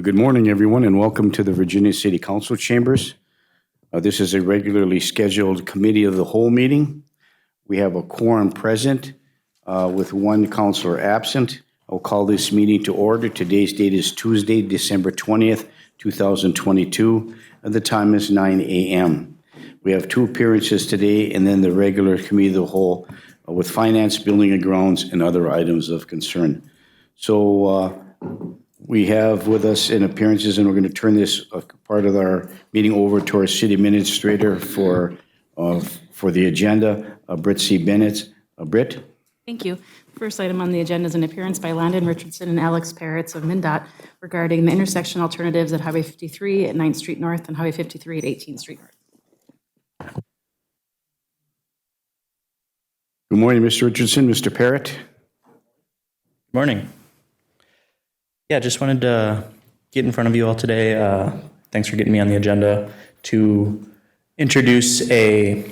Good morning, everyone, and welcome to the Virginia City Council Chambers. This is a regularly scheduled Committee of the Whole meeting. We have a quorum present with one councilor absent. I'll call this meeting to order. Today's date is Tuesday, December 20th, 2022, and the time is 9 a.m. We have two appearances today and then the regular Committee of the Whole with Finance, Building and Grounds, and other items of concern. So we have with us in appearances, and we're going to turn this part of our meeting over to our City Administrator for the agenda, Britt C. Bennett. Britt? Thank you. First item on the agenda is an appearance by Landon Richardson and Alex Parrots of MnDOT regarding the intersection alternatives at Highway 53 at 9th Street North and Highway 53 at 18th Street North. Good morning, Mr. Richardson. Mr. Parrott? Good morning. Yeah, just wanted to get in front of you all today. Thanks for getting me on the agenda to introduce a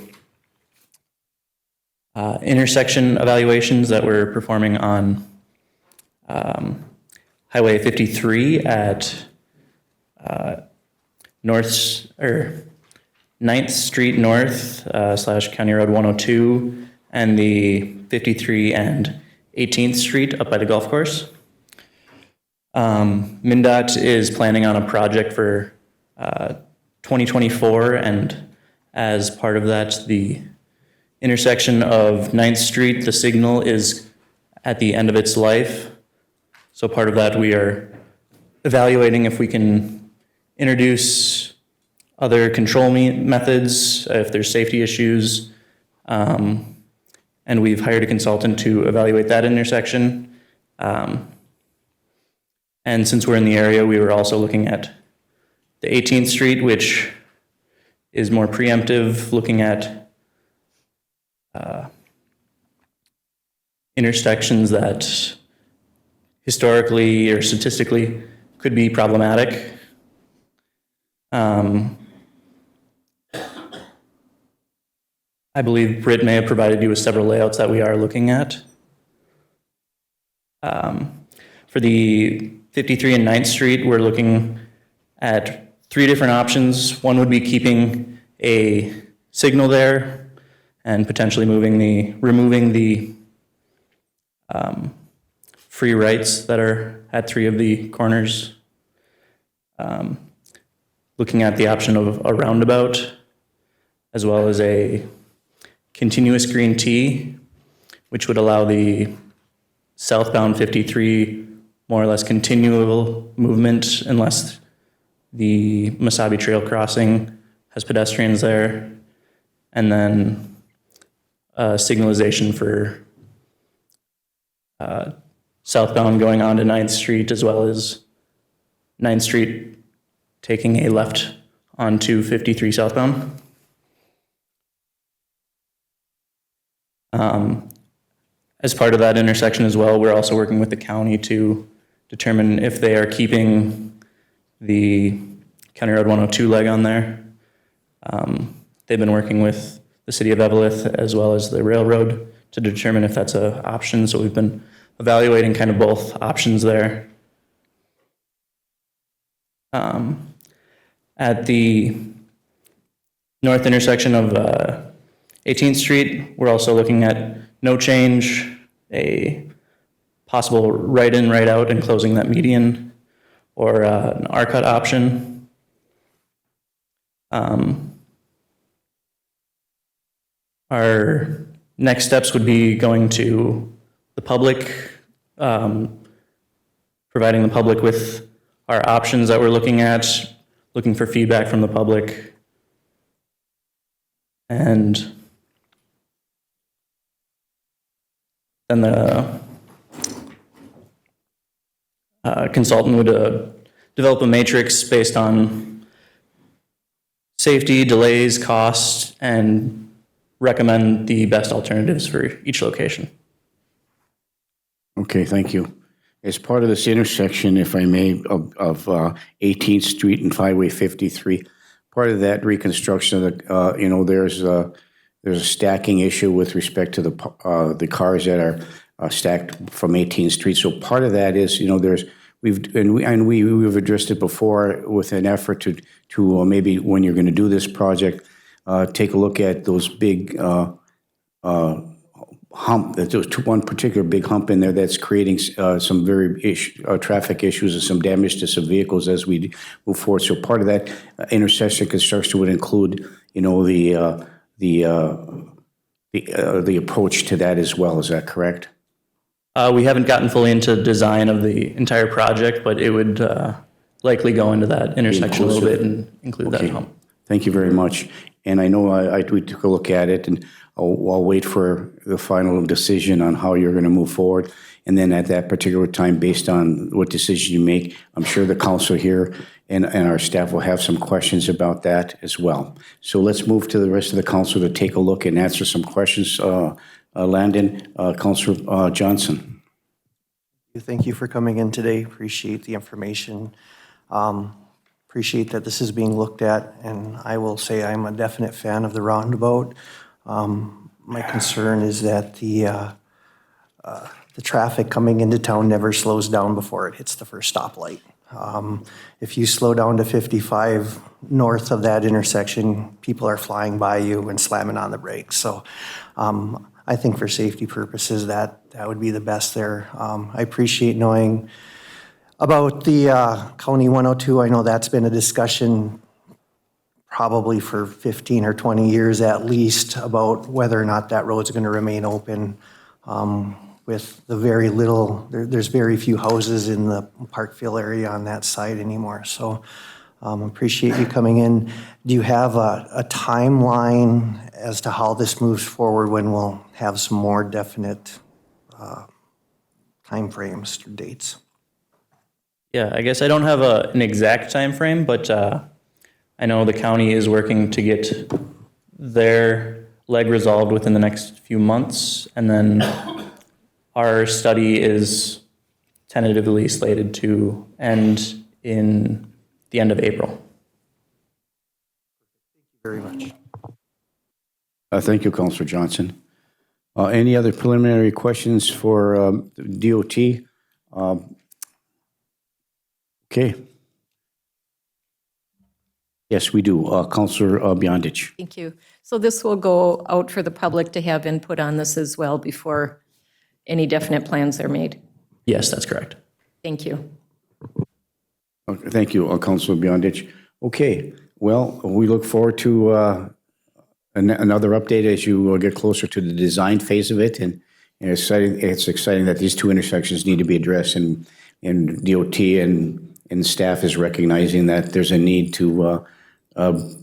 intersection evaluations that we're performing on Highway 53 at 9th Street North / County Road 102 and the 53 and 18th Street up by the golf course. MnDOT is planning on a project for 2024, and as part of that, the intersection of 9th Street, the signal is at the end of its life. So part of that, we are evaluating if we can introduce other control methods, if there's safety issues, and we've hired a consultant to evaluate that intersection. And since we're in the area, we were also looking at the 18th Street, which is more preemptive, looking at intersections that historically or statistically could be problematic. I believe Britt may have provided you with several layouts that we are looking at. For the 53 and 9th Street, we're looking at three different options. One would be keeping a signal there and potentially removing the free rights that are at three of the corners. Looking at the option of a roundabout, as well as a continuous green T, which would allow the southbound 53 more or less continual movement unless the Mesabi Trail crossing has pedestrians there, and then signalization for southbound going on to 9th Street, as well as 9th Street taking a left onto 53 southbound. As part of that intersection as well, we're also working with the county to determine if they are keeping the County Road 102 leg on there. They've been working with the city of Eveleth as well as the railroad to determine if that's an option. So we've been evaluating kind of both options there. At the north intersection of 18th Street, we're also looking at no change, a possible right in, right out, and closing that median, or an R-cut option. Our next steps would be going to the public, providing the public with our options that we're looking at, looking for feedback from the public, and then the consultant would develop a matrix based on safety, delays, costs, and recommend the best alternatives for each location. Okay, thank you. As part of this intersection, if I may, of 18th Street and Highway 53, part of that reconstruction of the, there's a stacking issue with respect to the cars that are stacked from 18th Street. So part of that is, we've addressed it before with an effort to maybe when you're going to do this project, take a look at those big hump, there's one particular big hump in there that's creating some very traffic issues and some damage to some vehicles as we move forward. So part of that intersection construction would include, the approach to that as well. Is that correct? We haven't gotten fully into design of the entire project, but it would likely go into that intersection a little bit and include that hump. Thank you very much. And I know we took a look at it, and I'll wait for the final decision on how you're going to move forward. And then at that particular time, based on what decision you make, I'm sure the council here and our staff will have some questions about that as well. So let's move to the rest of the council to take a look and answer some questions. Landon, Councilor Johnson. Thank you for coming in today. Appreciate the information. Appreciate that this is being looked at, and I will say I'm a definite fan of the roundabout. My concern is that the traffic coming into town never slows down before it hits the first stoplight. If you slow down to 55 north of that intersection, people are flying by you and slamming on the brakes. So I think for safety purposes, that would be the best there. I appreciate knowing about the County 102. I know that's been a discussion probably for 15 or 20 years at least about whether or not that road's going to remain open with the very little, there's very few houses in the Parkville area on that side anymore. So appreciate you coming in. Do you have a timeline as to how this moves forward, when we'll have some more definite timeframes or dates? Yeah, I guess I don't have an exact time frame, but I know the county is working to get their leg resolved within the next few months, and then our study is tentatively slated to end in the end of April. Thank you very much. Thank you, Councilor Johnson. Any other preliminary questions for DOT? Okay. Yes, we do. Councilor Beyondich. Thank you. So this will go out for the public to have input on this as well before any definite plans are made? Yes, that's correct. Thank you. Okay, thank you, Councilor Beyondich. Okay, well, we look forward to another update as you get closer to the design phase of it, and it's exciting that these two intersections need to be addressed, and DOT and staff is recognizing that there's a need to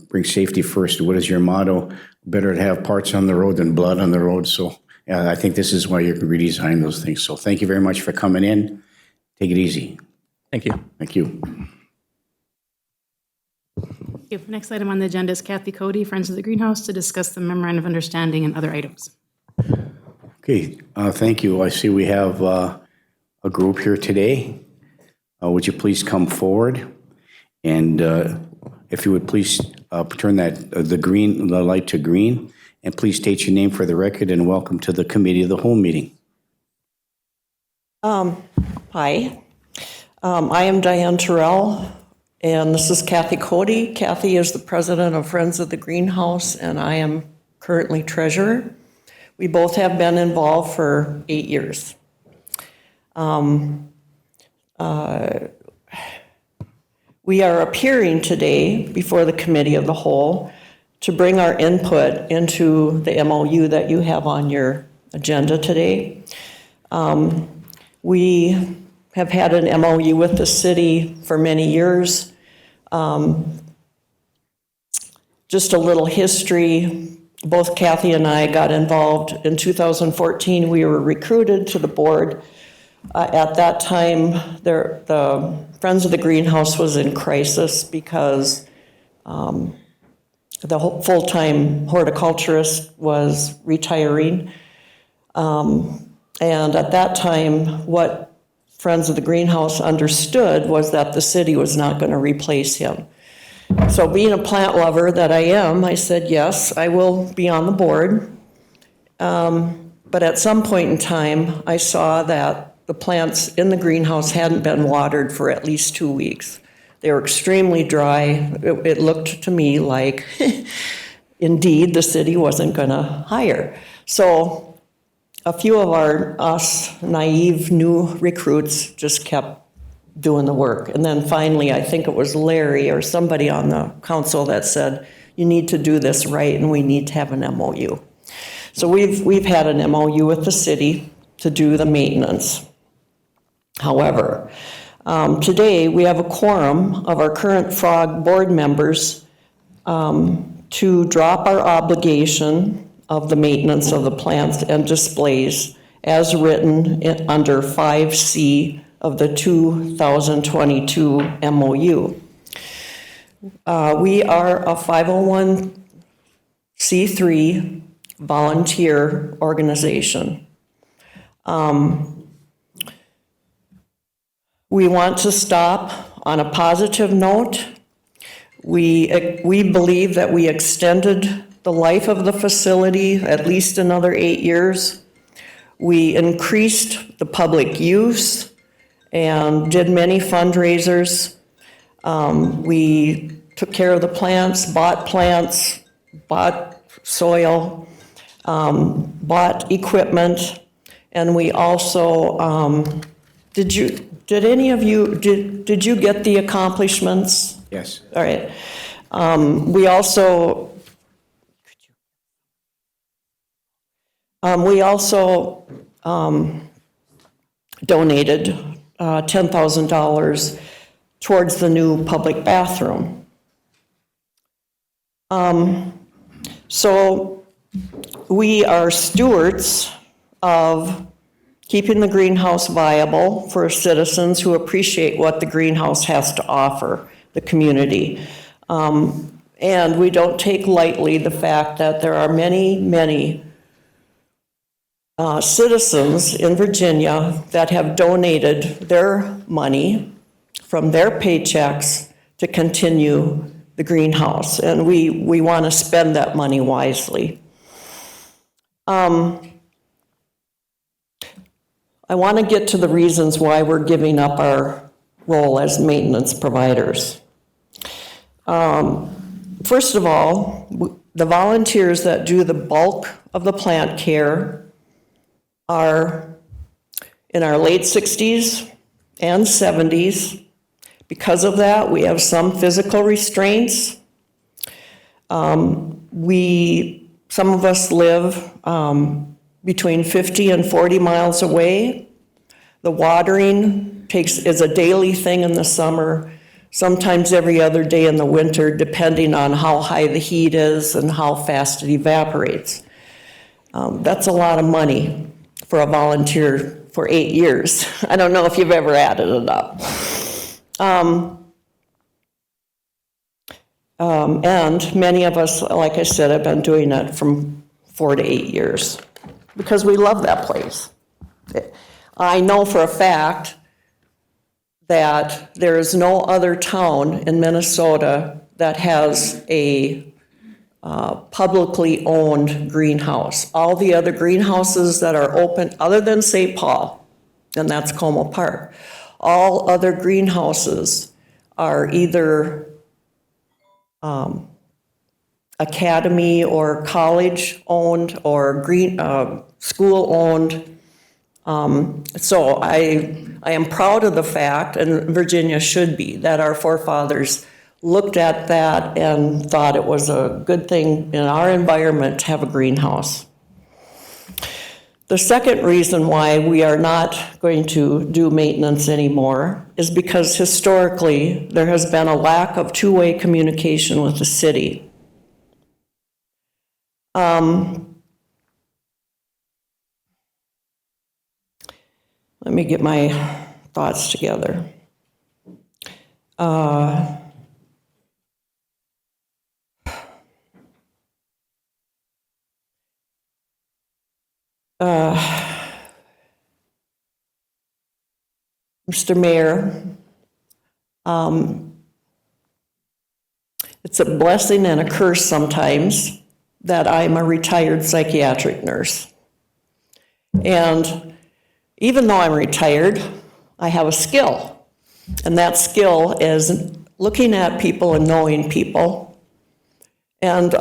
bring safety first. What is your motto? Better to have parts on the road than blood on the road. So I think this is why you're redesigning those things. So thank you very much for coming in. Take it easy. Thank you. Thank you. Thank you. Next item on the agenda is Kathy Cody, Friends of the Greenhouse, to discuss the memorandum of understanding and other items. Okay, thank you. I see we have a group here today. Would you please come forward? And if you would please turn the light to green, and please state your name for the record, and welcome to the Committee of the Whole meeting. Hi, I am Diane Terrell, and this is Kathy Cody. Kathy is the president of Friends of the Greenhouse, and I am currently treasurer. We both have been involved for 8 years. We are appearing today before the Committee of the Whole to bring our input into the MOU that you have on your agenda today. We have had an MOU with the city for many years. Just a little history, both Kathy and I got involved in 2014. We were recruited to the board. At that time, the Friends of the Greenhouse was in crisis because the full-time horticulturist was retiring. And at that time, what Friends of the Greenhouse understood was that the city was not going to replace him. So being a plant lover that I am, I said, yes, I will be on the board. But at some point in time, I saw that the plants in the greenhouse hadn't been watered for at least 2 weeks. They were extremely dry. It looked to me like, indeed, the city wasn't going to hire. So a few of us naive new recruits just kept doing the work. And then finally, I think it was Larry or somebody on the council that said, you need to do this right and we need to have an MOU. So we've had an MOU with the city to do the maintenance. However, today we have a quorum of our current FROG board members to drop our obligation of the maintenance of the plants and displays as written under 5C of the 2022 MOU. We are a 501c3 volunteer organization. We want to stop on a positive note. We believe that we extended the life of the facility at least another 8 years. We increased the public use and did many fundraisers. We took care of the plants, bought soil, bought equipment, and we also, did you get the accomplishments? Yes. All right. We also donated $10,000 towards the new public bathroom. So we are stewards of keeping the greenhouse viable for citizens who appreciate what the greenhouse has to offer the community. And we don't take lightly the fact that there are many citizens in Virginia that have donated their money from their paychecks to continue the greenhouse, and we want to spend that money wisely. I want to get to the reasons why we're giving up our role as maintenance providers. First of all, the volunteers that do the bulk of the plant care are in our late 60s and 70s. Because of that, we have some physical restraints. Some of us live between 50 and 40 miles away. The watering is a daily thing in the summer, sometimes every other day in the winter, depending on how high the heat is and how fast it evaporates. That's a lot of money for a volunteer for 8 years. I don't know if you've ever added it up. And many of us, like I said, have been doing it from 4 to 8 years because we love that place. I know for a fact that there is no other town in Minnesota that has a publicly owned greenhouse. All the other greenhouses that are open, other than St. Paul, and that's Como Park, all other greenhouses are either academy or college owned or school owned. So I am proud of the fact, and Virginia should be, that our forefathers looked at that and thought it was a good thing in our environment to have a greenhouse. The second reason why we are not going to do maintenance anymore is because historically there has been a lack of two-way communication with the city. Let me get my thoughts together. Mr. Mayor, it's a blessing and a curse sometimes that I'm a retired psychiatric nurse. And even though I'm retired, I have a skill. And that skill is looking at people and knowing people. And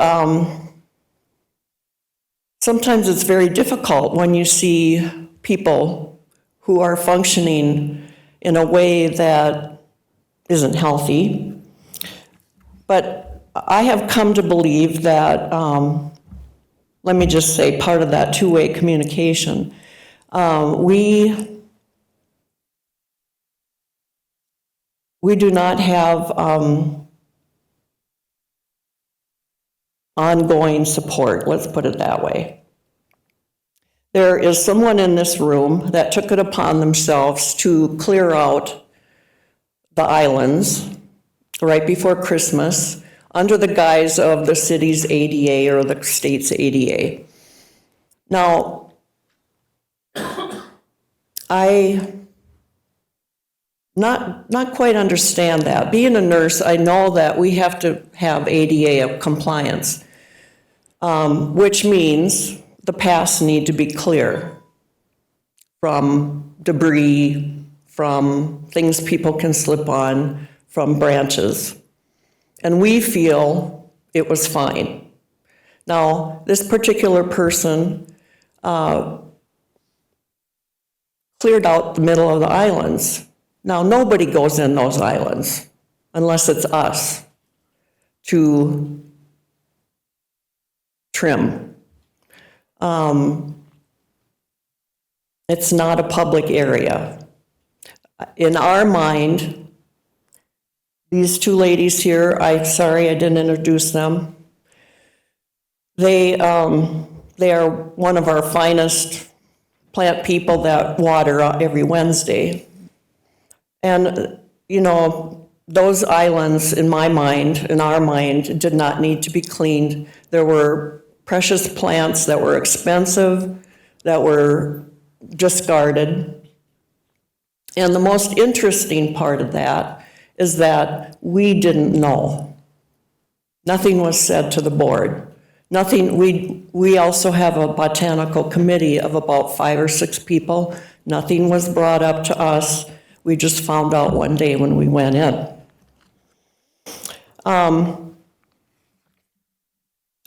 sometimes it's very difficult when you see people who are functioning in a way that isn't healthy. But I have come to believe that, let me just say, part of that two-way communication, we do not have ongoing support, let's put it that way. There is someone in this room that took it upon themselves to clear out the islands right before Christmas under the guise of the city's ADA or the state's ADA. Now, I not quite understand that. Being a nurse, I know that we have to have ADA compliance, which means the paths need to be clear from debris, from things people can slip on, from branches. And we feel it was fine. Now, this particular person cleared out the middle of the islands. Now, nobody goes in those islands unless it's us to trim. It's not a public area. In our mind, these two ladies here, sorry I didn't introduce them. They are one of our finest plant people that water every Wednesday. And, you know, those islands, in my mind, in our mind, did not need to be cleaned. There were precious plants that were expensive, that were discarded. And the most interesting part of that is that we didn't know. Nothing was said to the board. Nothing, we also have a botanical committee of about 5 or 6 people. Nothing was brought up to us. We just found out one day when we went in.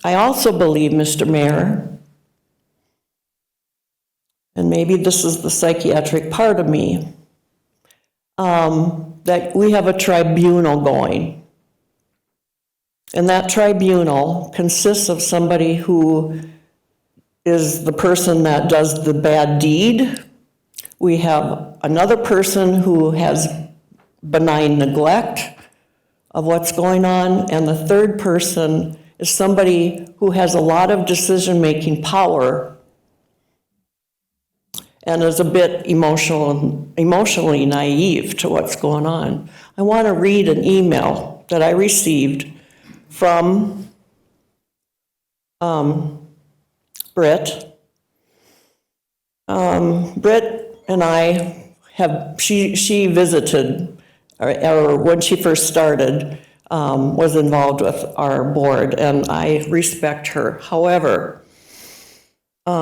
I also believe, Mr. Mayor, and maybe this is the psychiatric part of me, that we have a tribunal going. And that tribunal consists of somebody who is the person that does the bad deed. We have another person who has benign neglect of what's going on, and the third person is somebody who has a lot of decision-making power and is a bit emotionally naive to what's going on. I want to read an email that I received from Britt. Britt and I have, she visited, or when she first started, was involved with our board, and I respect her. However, we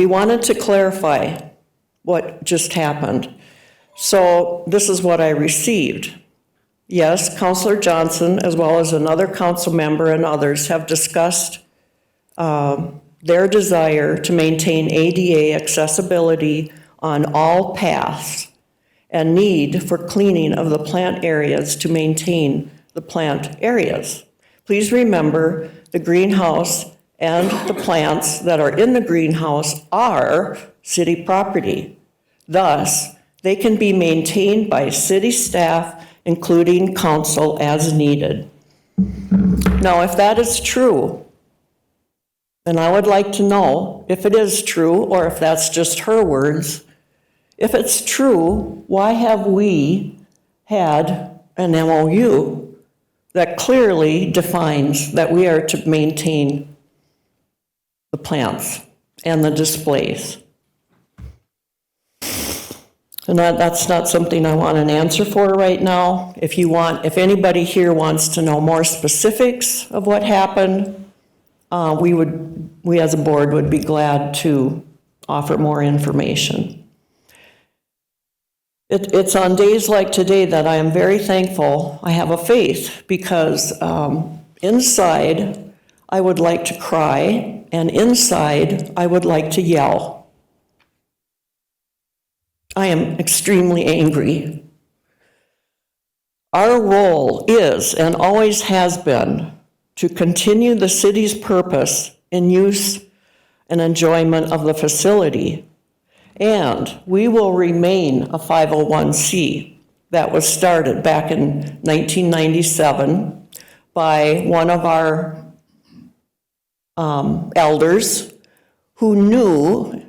wanted to clarify what just happened. So this is what I received. Yes, Councilor Johnson, as well as another council member and others, have discussed their desire to maintain ADA accessibility on all paths and need for cleaning of the plant areas to maintain the plant areas. Please remember the greenhouse and the plants that are in the greenhouse are city property. Thus, they can be maintained by city staff, including council as needed. Now, if that is true, then I would like to know if it is true or if that's just her words. If it's true, why have we had an MOU that clearly defines that we are to maintain the plants and the displays? And that's not something I want an answer for right now. If anybody here wants to know more specifics of what happened, we as a board would be glad to offer more information. It's on days like today that I am very thankful I have a faith, because inside I would like to cry, and inside I would like to yell. I am extremely angry. Our role is, and always has been, to continue the city's purpose in use and enjoyment of the facility. And we will remain a 501c that was started back in 1997 by one of our elders who knew,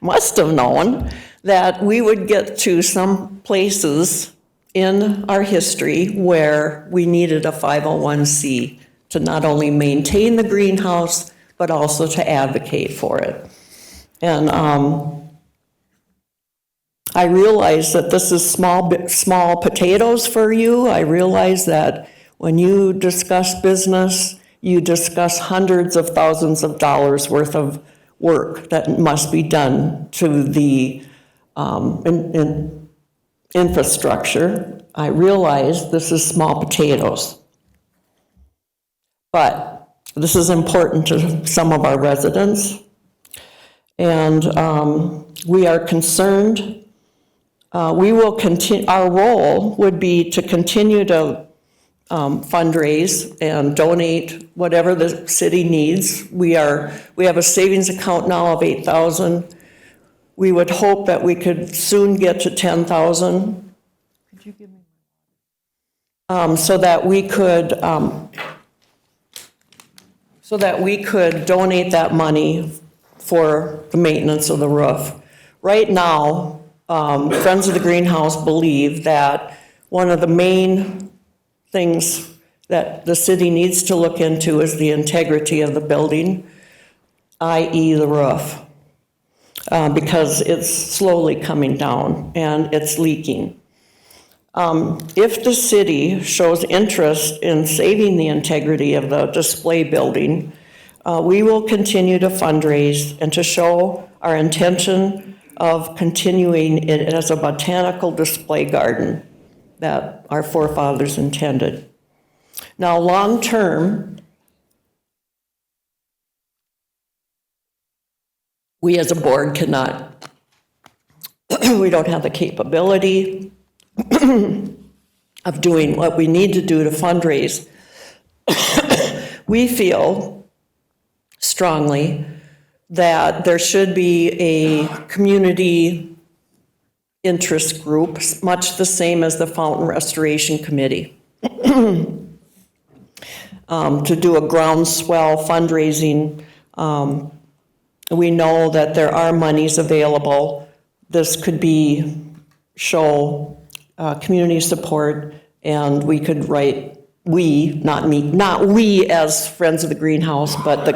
must have known, that we would get to some places in our history where we needed a 501c to not only maintain the greenhouse, but also to advocate for it. And I realize that this is small potatoes for you. I realize that when you discuss business, you discuss hundreds of thousands of dollars worth of work that must be done to the infrastructure. I realize this is small potatoes. But this is important to some of our residents. And we are concerned. We will continue, our role would be to continue to fundraise and donate whatever the city needs. We have a savings account now of $8,000. We would hope that we could soon get to $10,000. Could you give me so that we could donate that money for the maintenance of the roof. Right now, Friends of the Greenhouse believe that one of the main things that the city needs to look into is the integrity of the building, i.e. the roof, because it's slowly coming down and it's leaking. If the city shows interest in saving the integrity of the display building, we will continue to fundraise and to show our intention of continuing it as a botanical display garden that our forefathers intended. Now, long term, we as a board cannot, we don't have the capability of doing what we need to do to fundraise. We feel strongly that there should be a community interest group, much the same as the Fountain Restoration Committee, to do a groundswell fundraising. We know that there are monies available. This could be show community support, and we could write, not we as Friends of the Greenhouse, but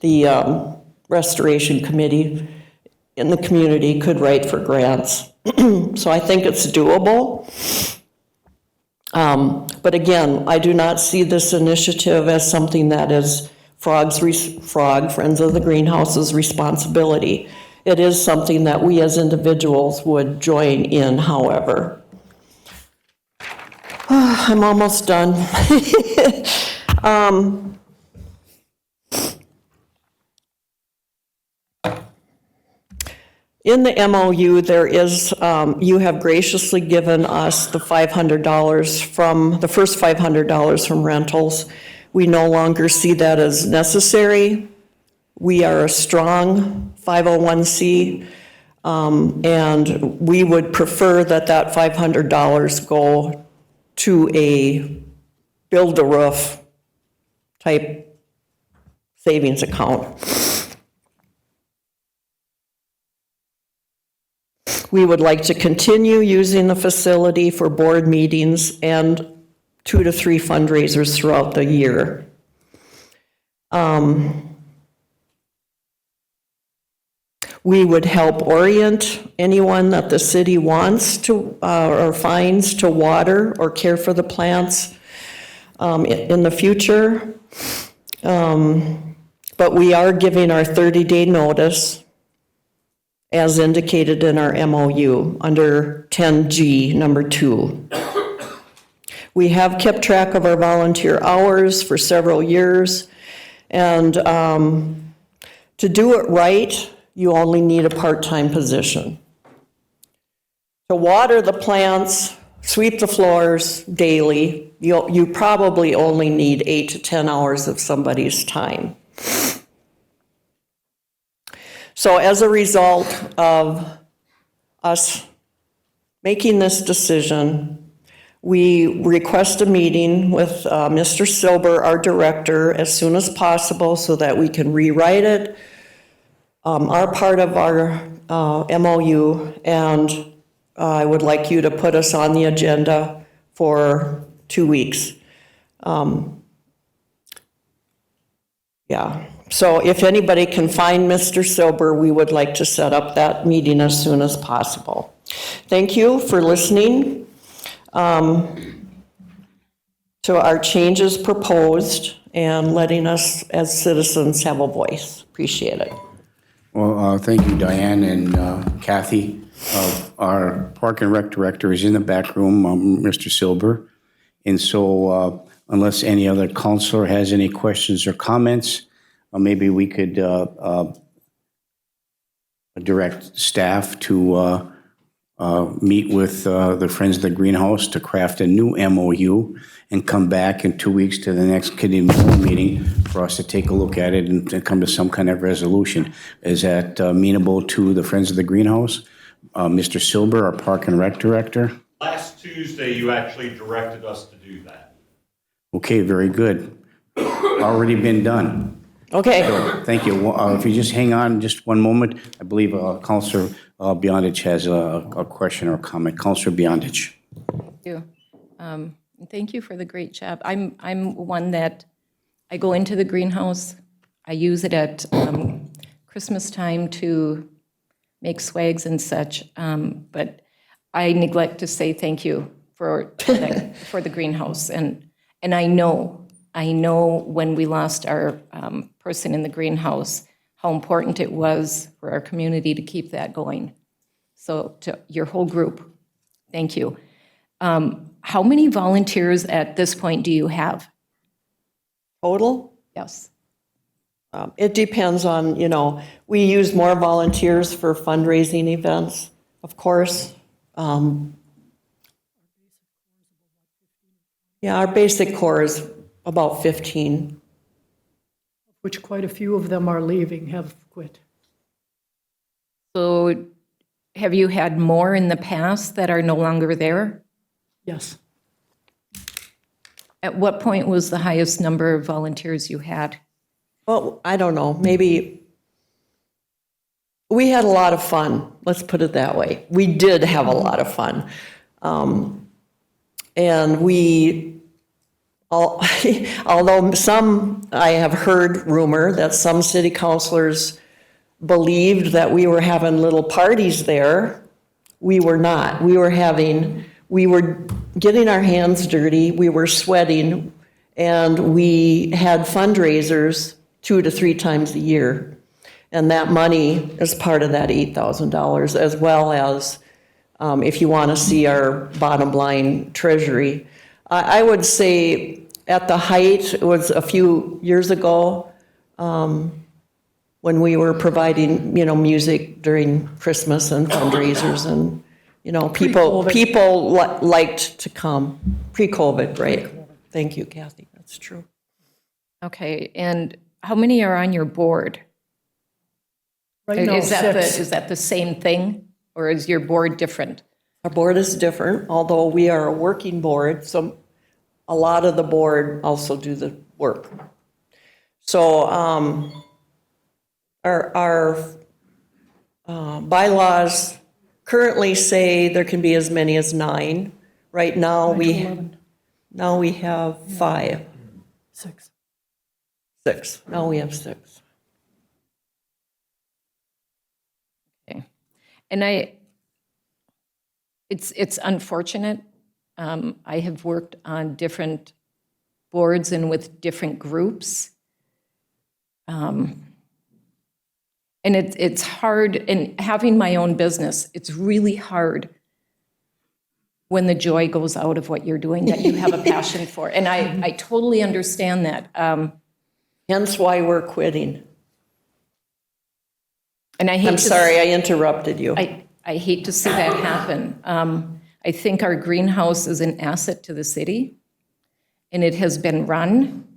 the Restoration Committee in the community could write for grants. So I think it's doable. But again, I do not see this initiative as something that is Friends of the Greenhouse's responsibility. It is something that we as individuals would join in, however. I'm almost done. In the MOU, there is, you have graciously given us the $500 from, the first $500 from rentals. We no longer see that as necessary. We are a strong 501c, and we would prefer that that $500 go to a build-a-roof type savings account. We would like to continue using the facility for board meetings and 2 to 3 fundraisers throughout the year. We would help orient anyone that the city wants to or finds to water or care for the plants in the future. But we are giving our 30-day notice. as indicated in our MOU under 10G, number 2. We have kept track of our volunteer hours for several years, and to do it right, you only need a part-time position. To water the plants, sweep the floors daily, you probably only need 8 to 10 hours of somebody's time. So as a result of us making this decision, we request a meeting with Mr. Silber, our director, as soon as possible so that we can rewrite it, our part of our MOU, and I would like you to put us on the agenda for 2 weeks. Yeah, so if anybody can find Mr. Silber, we would like to set up that meeting as soon as possible. Thank you for listening to our changes proposed and letting us as citizens have a voice. Appreciate it. Well, thank you, Diane and Kathy. Our Park and Rec Director is in the back room, Mr. Silber. And so unless any other counselor has any questions or comments, maybe we could direct staff to meet with the Friends of the Greenhouse to craft a new MOU and come back in 2 weeks to the next committee meeting for us to take a look at it and to come to some kind of resolution. Is that amenable to the Friends of the Greenhouse? Mr. Silber, our Park and Rec Director. Last Tuesday, you actually directed us to do that. Okay, very good. Already been done. Okay. Thank you. If you just hang on just one moment, I believe Councilor Beyondich has a question or a comment. Councilor Beyondich. Thank you. Thank you for the great job. I'm one that I go into the greenhouse. I use it at Christmas time to make swags and such, but I neglect to say thank you for the greenhouse. And I know when we lost our person in the greenhouse, how important it was for our community to keep that going. So to your whole group, thank you. How many volunteers at this point do you have? Total? Yes. It depends on, we use more volunteers for fundraising events, of course. Yeah, our basic core is about 15. Which quite a few of them are leaving, have quit. So have you had more in the past that are no longer there? Yes. At what point was the highest number of volunteers you had? Well, I don't know, maybe, we had a lot of fun, let's put it that way. We did have a lot of fun. And although I have heard rumor that some city councilors believed that we were having little parties there, we were not. We were getting our hands dirty, we were sweating, and we had fundraisers 2 to 3 times a year. And that money is part of that $8,000, as well as if you want to see our bottom line treasury. I would say at the height, it was a few years ago when we were providing, music during Christmas and fundraisers, and, people liked to come. Pre-COVID, right? Thank you, Kathy, that's true. Okay, and how many are on your board? Right now, Is that 6. is that the same thing, or is your board different? Our board is different, although we are a working board, so a lot of the board also do the work. So our bylaws currently say there can be as many as 9. Right now, we have 5. 6. 6. Now we have 6. Okay, and it's unfortunate. I have worked on different boards and with different groups. And And it's hard, and having my own business, it's really hard when the joy goes out of what you're doing that you have a passion for. And I totally understand that. Hence why we're quitting. And I hate I'm to sorry, I interrupted you. I hate to see that happen. I think our greenhouse is an asset to the city, and it has been run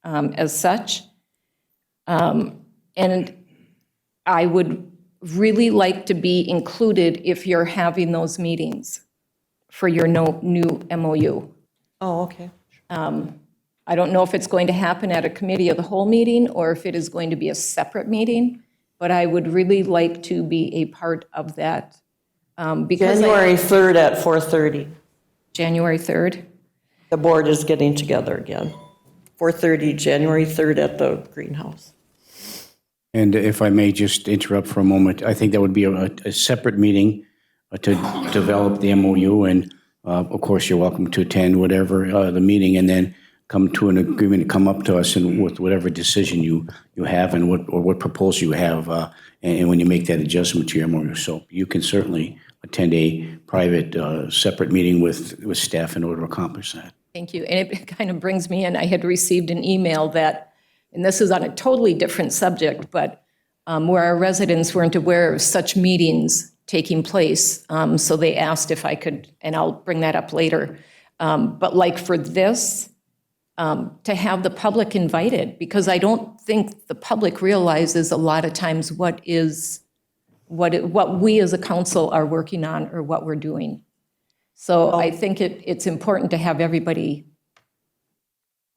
as such. And I would really like to be included if you're having those meetings for your new MOU. Oh, okay. I don't know if it's going to happen at a committee of the whole meeting or if it is going to be a separate meeting, but I would really like to be a part of that. Because January 3rd at 4:30. January 3rd. The board is getting together again. 4:30, January 3rd at the greenhouse. And if I may just interrupt for a moment, I think that would be a separate meeting to develop the MOU, and of course, you're welcome to attend whatever the meeting, and then come to an agreement, come up to us and with whatever decision you have and what proposal you have, and when you make that adjustment to your MOU. So you can certainly attend a private, separate meeting with staff in order to accomplish that. Thank you. And it kind of brings me in, I had received an email that, and this is on a totally different subject, but where our residents weren't aware of such meetings taking place. So they asked if I could, and I'll bring that up later. But like for this, to have the public invited, because I don't think the public realizes a lot of times what we as a council are working on or what we're doing. So I think it's important to have everybody.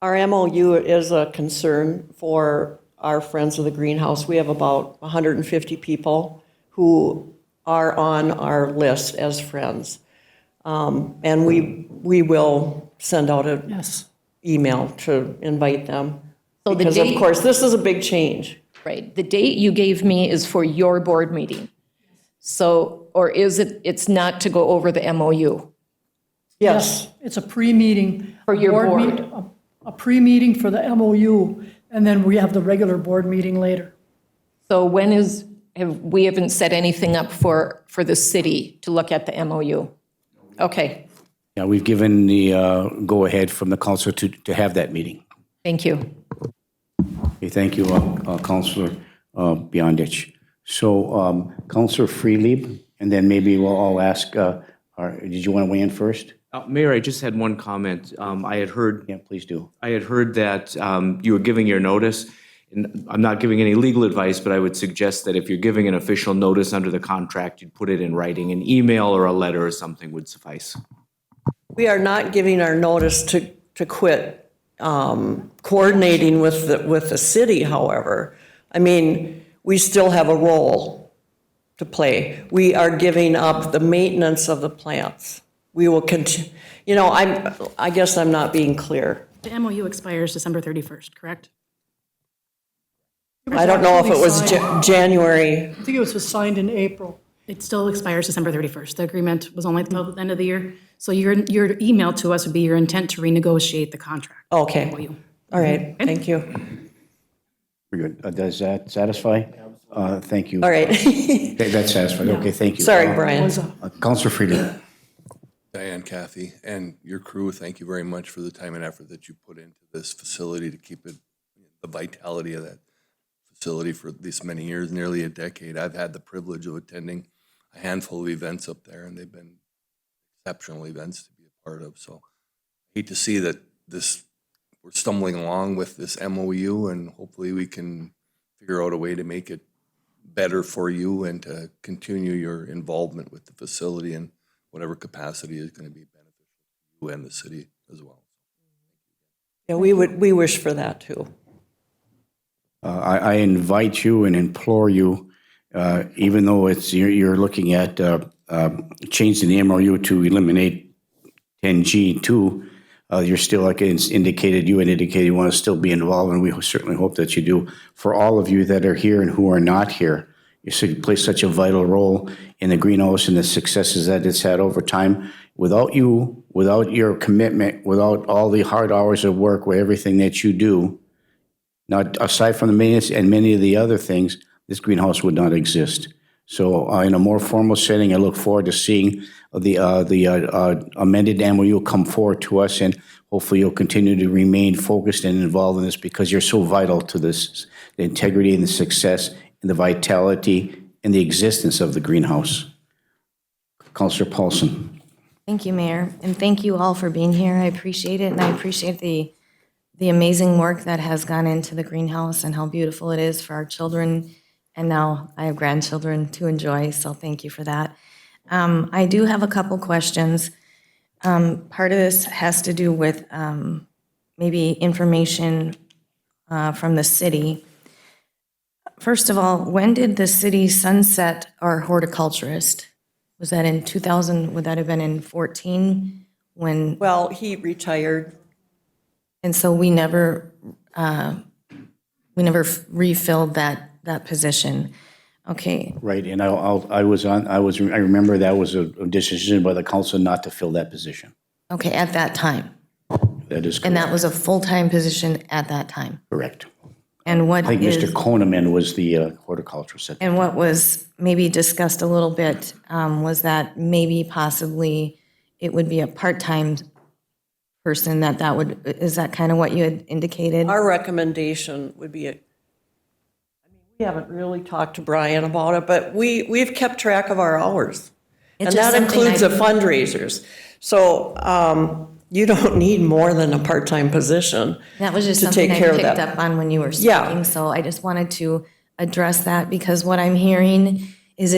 Our MOU is a concern for our Friends of the Greenhouse. We have about 150 people who are on our list as friends. And we will send out an Yes. email to invite them. So the Because of date- course, this is a big change. Right, the date you gave me is for your board meeting. So, or is it's not to go over the MOU? Yes. It's a pre-meeting. For your meet- A pre-meeting for the MOU, and then we have the regular board meeting later. So we haven't set anything up for the city to look at the MOU? Okay, Yeah, we've given the go-ahead from the council to have that meeting. thank you. Okay, thank you, Councilor Beyondich. So, Councilor Freelieb, and then maybe we'll all ask, did you want to weigh in first? Mayor, I just had one comment. I had heard Yeah, please do. that you were giving your notice, and I'm not giving any legal advice, but I would suggest that if you're giving an official notice under the contract, you'd put it in writing. An email or a letter or something would suffice. We are not giving our notice to quit coordinating with the city, however. I mean, we still have a role to play. We are giving up the maintenance of the plants. We will continue, I guess I'm not being clear. The MOU expires December 31st, correct? I don't know if it was January. I think it was signed in April. It still expires December 31st. The agreement was only till the end of the year. So your email to us would be your intent to renegotiate the contract. Okay, MOU. all right, thank you. Very good. Does that satisfy? Thank you. All right, That's satisfied. Okay, thank you. sorry, Brian. Councilor Freelieb. Diane, Kathy, and your crew, thank you very much for the time and effort that you put into this facility to keep it, the vitality of that facility for this many years, nearly a decade. I've had the privilege of attending a handful of events up there, and they've been exceptional events to be a part of. So I hate to see that we're stumbling along with this MOU, and hopefully we can figure out a way to make it better for you and to continue your involvement with the facility in whatever capacity is going to be beneficial to you and the city as well. Yeah, we wish for that too. I invite you and implore you, even though you're looking at changing the MOU to eliminate 10G2, you're still, like indicated, you want to still be involved, and we certainly hope that you do. For all of you that are here and who are not here, you play such a vital role in the greenhouse and the successes that it's had over time. Without you, without your commitment, without all the hard hours of work with everything that you do, not aside from the maintenance and many of the other things, this greenhouse would not exist. So in a more formal setting, I look forward to seeing the amended MOU come forward to us, and hopefully you'll continue to remain focused and involved in this because you're so vital to this, the integrity and the success and the vitality and the existence of the greenhouse. Councillor Paulson. Thank you, Mayor, and thank you all for being here. I appreciate it, and I appreciate the amazing work that has gone into the greenhouse and how beautiful it is for our children. And now I have grandchildren to enjoy, so thank you for that. I do have a couple questions. Part of this has to do with maybe information from the city. First of all, when did the city sunset our horticulturist? Was that in 2000? Would that have been in 14? When? Well, he retired. And so we never refilled that position. Okay. Right, and I remember that was a decision by the council not to fill that position. Okay, at that time. That is correct. And that was a full-time position at that time. Correct. And what I think is, Mr. Koneman was the horticulturist at and what was maybe discussed a little bit was that maybe possibly it would be a part-time person is that kind of what you had indicated? Our recommendation would be, we haven't really talked to Brian about it, but we've kept track of our hours. It's And just that something includes the fundraisers. So you don't need more than a part-time position That was just to something take I care of picked that. up on when you were Yeah. speaking, so I just wanted to address that because what I'm hearing is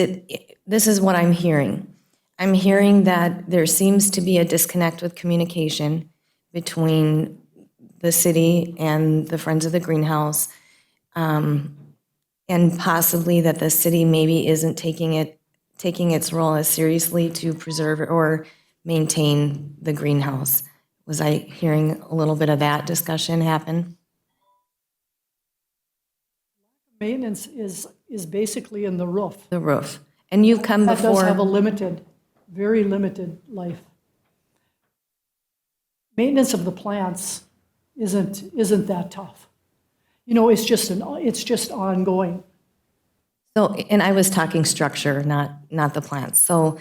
this is what I'm hearing. I'm hearing that there seems to be a disconnect with communication between the city and the Friends of the Greenhouse, and possibly that the city maybe isn't taking its role as seriously to preserve or maintain the greenhouse. Was I hearing a little bit of that discussion happen? Maintenance is basically in the roof. The roof. And you've come That does have a before, very limited life. Maintenance of the plants isn't that tough. You know, it's just ongoing. so, and I was talking structure, not the plants. So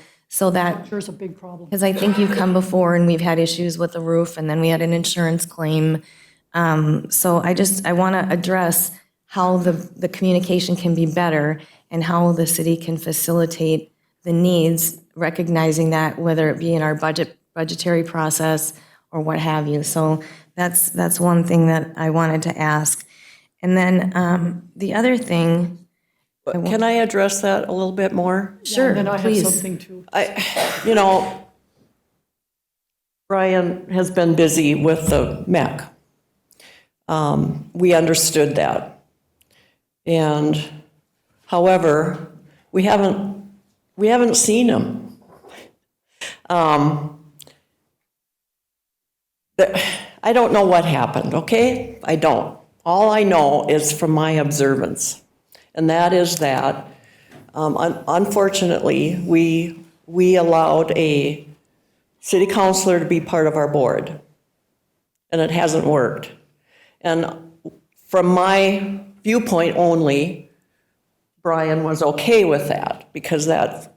that, There's a big problem. because I think you've come before and we've had issues with the roof and then we had an insurance claim. So I want to address how the communication can be better and how the city can facilitate the needs, recognizing that whether it be in our budgetary process or what have you. So that's one thing that I wanted to ask. And then the other thing, Can I address that a little bit more? sure, And then I have please. something too. Brian has been busy with the MEC. We understood that. And however, we haven't seen him. I don't know what happened, okay? I don't. All I know is from my observance. And that is that, unfortunately, we allowed a city councilor to be part of our board, and it hasn't worked. And from my viewpoint only, Brian was okay with that, because that,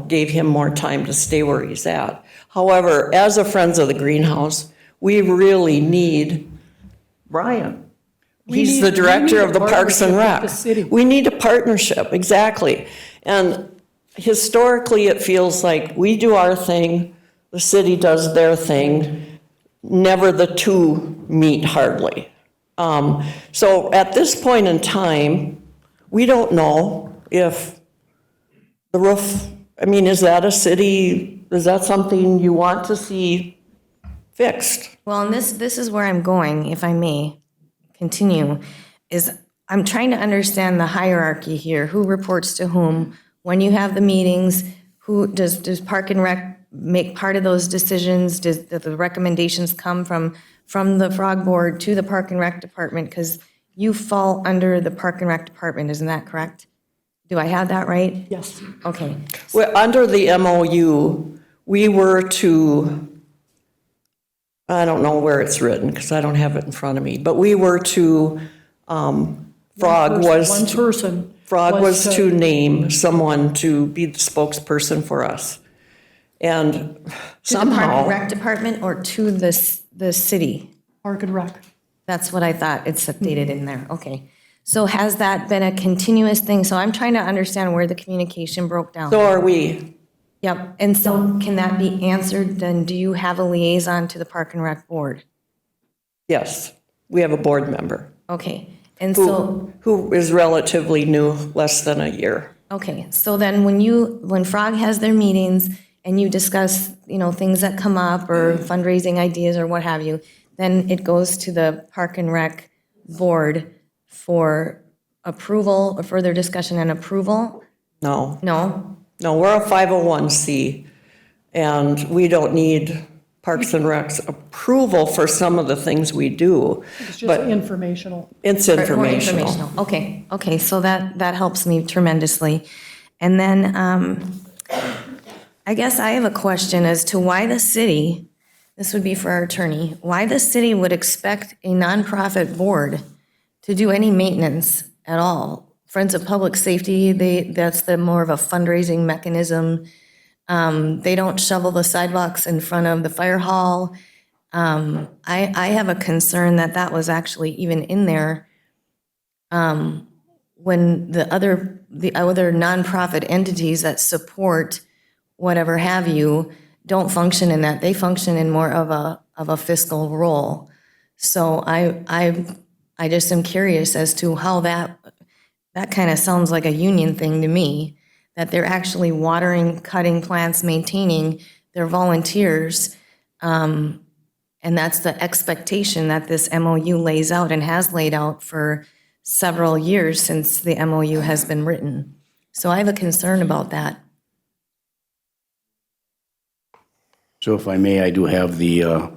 gave him more time to stay where he's at. However, as a Friends of the Greenhouse, we really need Brian. He's the director of the Parks and Rec. We need a partnership, exactly. And historically, it feels like we do our thing, the city does their thing, never the two meet hardly. So at this point in time, we don't know if the roof, is that something you want to see fixed? Well, and this is where I'm going, if I may continue, is I'm trying to understand the hierarchy here, who reports to whom, when you have the meetings, who does Park and Rec make part of those decisions? Do the recommendations come from the Frog Board to the Park and Rec Department? Because you fall under the Park and Rec Department, isn't that correct? Do I have that right? Yes. Okay. Well, under the MOU, we were to, I don't know where it's written because I don't have it in front of me, but we were to Frog was. One person. Frog was to name someone to be the spokesperson for us. And To the Park and somehow, Rec Department or to the city? Park and Rec. That's what I thought, it's stated in there, okay. So has that been a continuous thing? So I'm trying to understand where the communication broke down. so are we. Yep, and so can that be answered, then do you have a liaison to the Park and Rec Board? Yes, we have a board member Okay, and so, who is relatively new, less than a year. okay, so then when Frog has their meetings and you discuss, things that come up or fundraising ideas or what have you, then it goes to the Park and Rec Board for approval, or further discussion and approval? No, No? no, we're a 501c, and we don't need Parks and Rec's approval for some of the things we do. It's just But informational. it's More informational. Okay, so that helps me tremendously. And then, I guess I have a question as to why the city, this would be for our attorney, why the city would expect a nonprofit board to do any maintenance at all. Friends of Public Safety, that's more of a fundraising mechanism. They don't shovel the sidewalks in front of the fire hall. I have a concern that was actually even in there when the other nonprofit entities that support whatever have you don't function in that. They function in more of a fiscal role. So I just am curious as to how that kind of sounds like a union thing to me, that they're actually watering, cutting plants, maintaining their volunteers. And that's the expectation that this MOU lays out and has laid out for several years since the MOU has been written. So I have a concern about that. So if I may, I do have the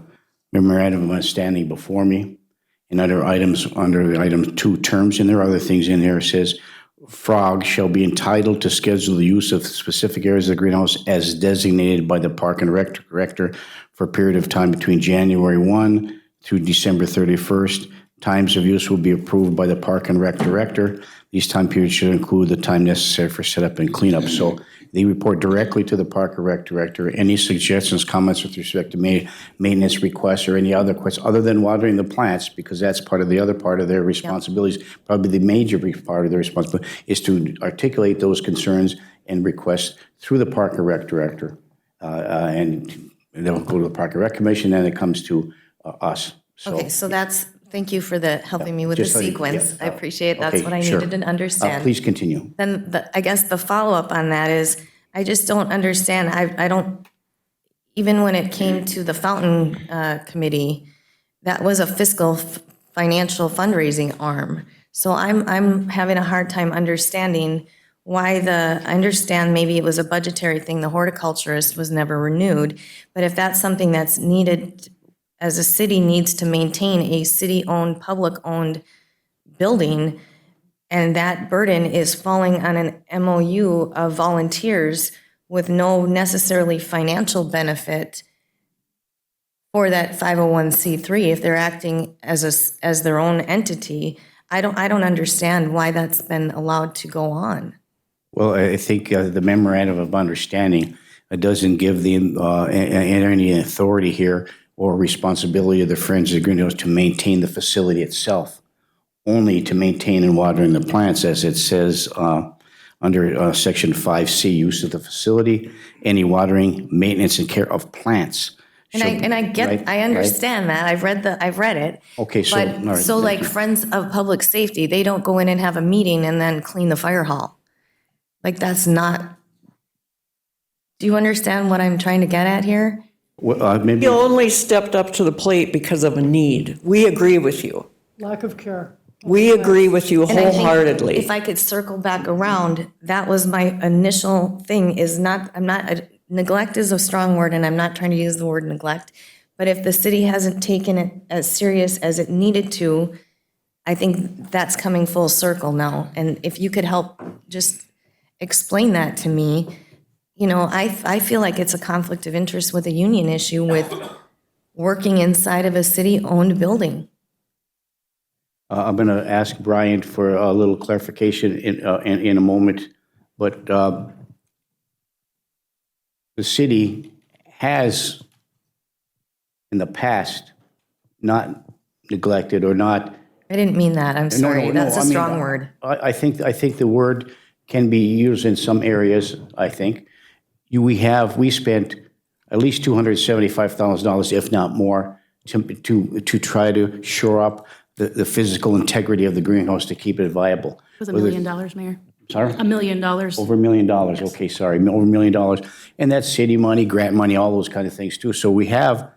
memorandum of understanding before me. And under item 2 terms, and there are other things in there, it says, Frog shall be entitled to schedule the use of specific areas of the greenhouse as designated by the Park and Rec Director for a period of time between January 1 through December 31st. Times of use will be approved by the Park and Rec Director. These time periods should include the time necessary for setup and cleanup. So they report directly to the Park and Rec Director. Any suggestions, comments with respect to maintenance requests or any other requests other than watering the plants, because that's the other part of their responsibilities, probably the major part of their responsibility, is to articulate those concerns and requests through the Park and Rec Director. And they'll go to the Park and Rec Commission, then it comes to us. So, Okay, so thank you for helping me with the just let it- sequence. yeah, I appreciate it. That's okay, what I sure. needed to understand. Please continue. Then I guess the follow-up on that is, I just don't understand, I don't, even when it came to the Fountain Committee, that was a fiscal financial fundraising arm. So I'm having a hard time understanding why I understand maybe it was a budgetary thing, the horticulturist was never renewed, but if that's something that's needed, as a city needs to maintain a city-owned, public-owned building, and that burden is falling on an MOU of volunteers with no necessarily financial benefit for that 501c3, if they're acting as their own entity, I don't understand why that's been allowed to go on. Well, I think the memorandum of understanding doesn't give any authority here or responsibility of the Friends of the Greenhouse to maintain the facility itself, only to maintain and watering the plants, as it says under Section 5C, use of the facility, any watering, maintenance, and care of plants. I understand that. I've read it. Okay, so, all right, So thank like you. Friends of Public Safety, they don't go in and have a meeting and then clean the fire hall. Like that's not, do you understand what I'm trying to get at here? Well, maybe. He only stepped up to the plate because of a need. We agree with you. Lack of care. We agree with you And I think wholeheartedly. if I could circle back around, that was my initial thing neglect is a strong word and I'm not trying to use the word neglect, but if the city hasn't taken it as serious as it needed to, I think that's coming full circle now. And if you could help just explain that to me, I feel like it's a conflict of interest with a union issue with working inside of a city-owned building. I'm going to ask Brian for a little clarification in a moment, but the city has in the past not neglected or not. I didn't mean that, I'm sorry, that's I a mean, strong word. I think the word can be used in some areas, I think. We spent at least $275,000, if not more, to try to shore up the physical integrity of the greenhouse to keep it viable. It was $1 million, Mayor. Sorry? $1 million. Over $1 million, okay, sorry, over $1 million. And that's city money, grant money, all those kind of things too. So we have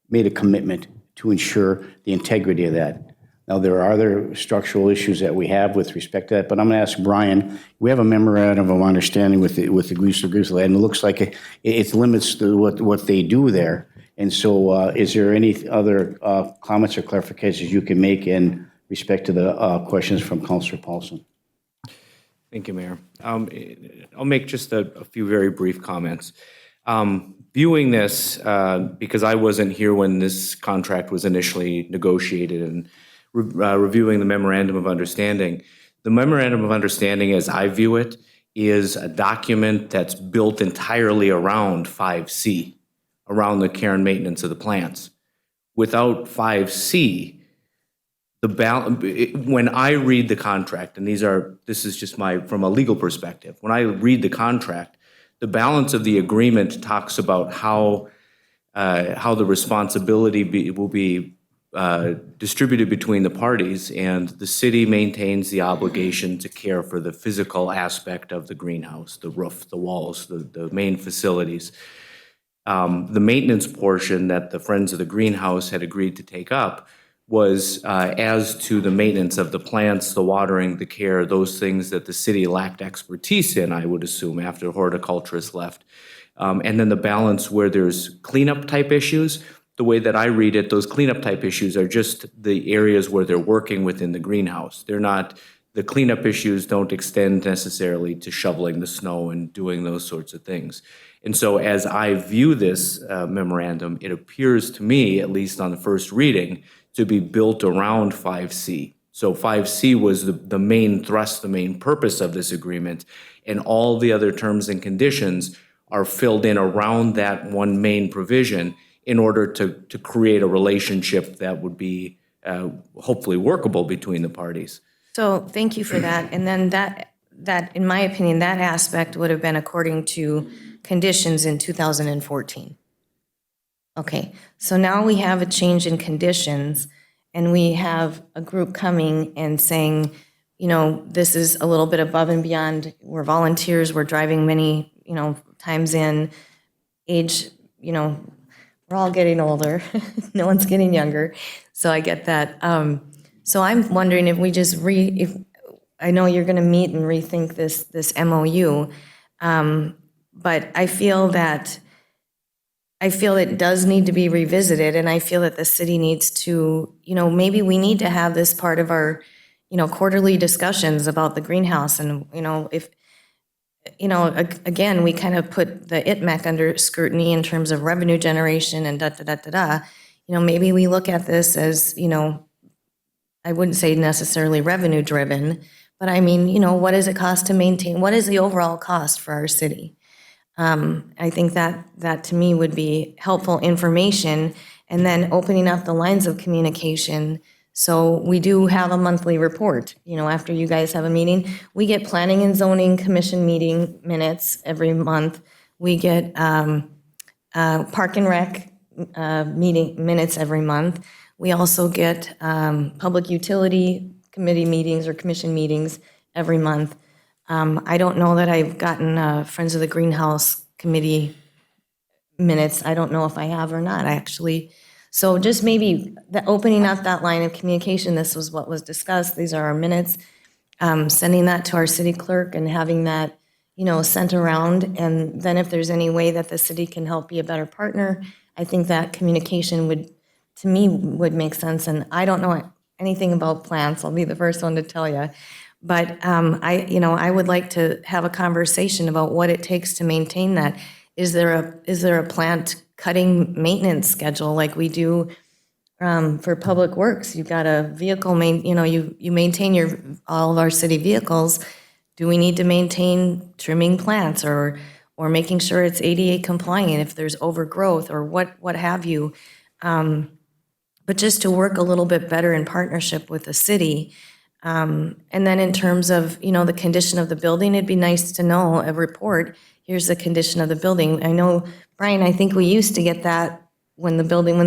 made a commitment to ensure the integrity of that. Now, there are other structural issues that we have with respect to that, but I'm going to ask Brian. We have a memorandum of understanding with the Greaser and it looks like it limits what they do there. And so is there any other comments or clarifications you can make in respect to the questions from Councilor Paulson? Thank you, Mayor. I'll make just a few very brief comments. Viewing this, because I wasn't here when this contract was initially negotiated, and reviewing the Memorandum of Understanding. The Memorandum of Understanding, as I view it, is a document that's built entirely around 5C, around the care and maintenance of the plants. Without 5C, when I read the contract, and this is just from a legal perspective, when I read the contract, the balance of the agreement talks about how the responsibility will be distributed between the parties, and the city maintains the obligation to care for the physical aspect of the greenhouse, the roof, the walls, the main facilities. The maintenance portion that the Friends of the Greenhouse had agreed to take up was as to the maintenance of the plants, the watering, the care, those things that the city lacked expertise in, I would assume, after horticulturists left. And then the balance where there's cleanup type issues. The way that I read it, those cleanup type issues are just the areas where they're working within the greenhouse. The cleanup issues don't extend necessarily to shoveling the snow and doing those sorts of things. And so as I view this memorandum, it appears to me, at least on the first reading, to be built around 5C. So 5C was the main thrust, the main purpose of this agreement, and all the other terms and conditions are filled in around that one main provision in order to create a relationship that would be hopefully workable between the parties. So thank you for that. And then that, in my opinion, that aspect would have been according to conditions in 2014. Okay, so now we have a change in conditions, and we have a group coming and saying, this is a little bit above and beyond. We're volunteers, we're driving many, times in age, we're all getting older. No one's getting younger. So I get that. So I'm wondering if we just I know you're going to meet and rethink this MOU, but I feel it does need to be revisited, and I feel that the city needs to, maybe we need to have this part of our, quarterly discussions about the greenhouse, and, if, again, we kind of put the ITMEC under scrutiny in terms of revenue generation and maybe we look at this as, I wouldn't say necessarily revenue driven, but I mean, what does it cost to maintain? What is the overall cost for our city? I think that to me would be helpful information, and then opening up the lines of communication. So we do have a monthly report, after you guys have a meeting. We get planning and zoning commission meeting minutes every month. We get park and rec meeting minutes every month. We also get public utility committee meetings or commission meetings every month. I don't know that I've gotten Friends of the Greenhouse committee minutes. I don't know if I have or not, actually. So just maybe opening up that line of communication, this was what was discussed, these are our minutes, sending that to our city clerk and having that, sent around. And then if there's any way that the city can help be a better partner, I think that communication would make sense. And I don't know anything about plants, I'll be the first one to tell you. But I would like to have a conversation about what it takes to maintain that. Is there a plant cutting maintenance schedule like we do, for Public Works. You've got a vehicle, you maintain all of our city vehicles. Do we need to maintain trimming plants or making sure it's ADA compliant if there's overgrowth or what have you? But just to work a little bit better in partnership with the city. And then in terms of, the condition of the building, it'd be nice to know a report, here's the condition of the building. I know, Brian, I think we used to get that when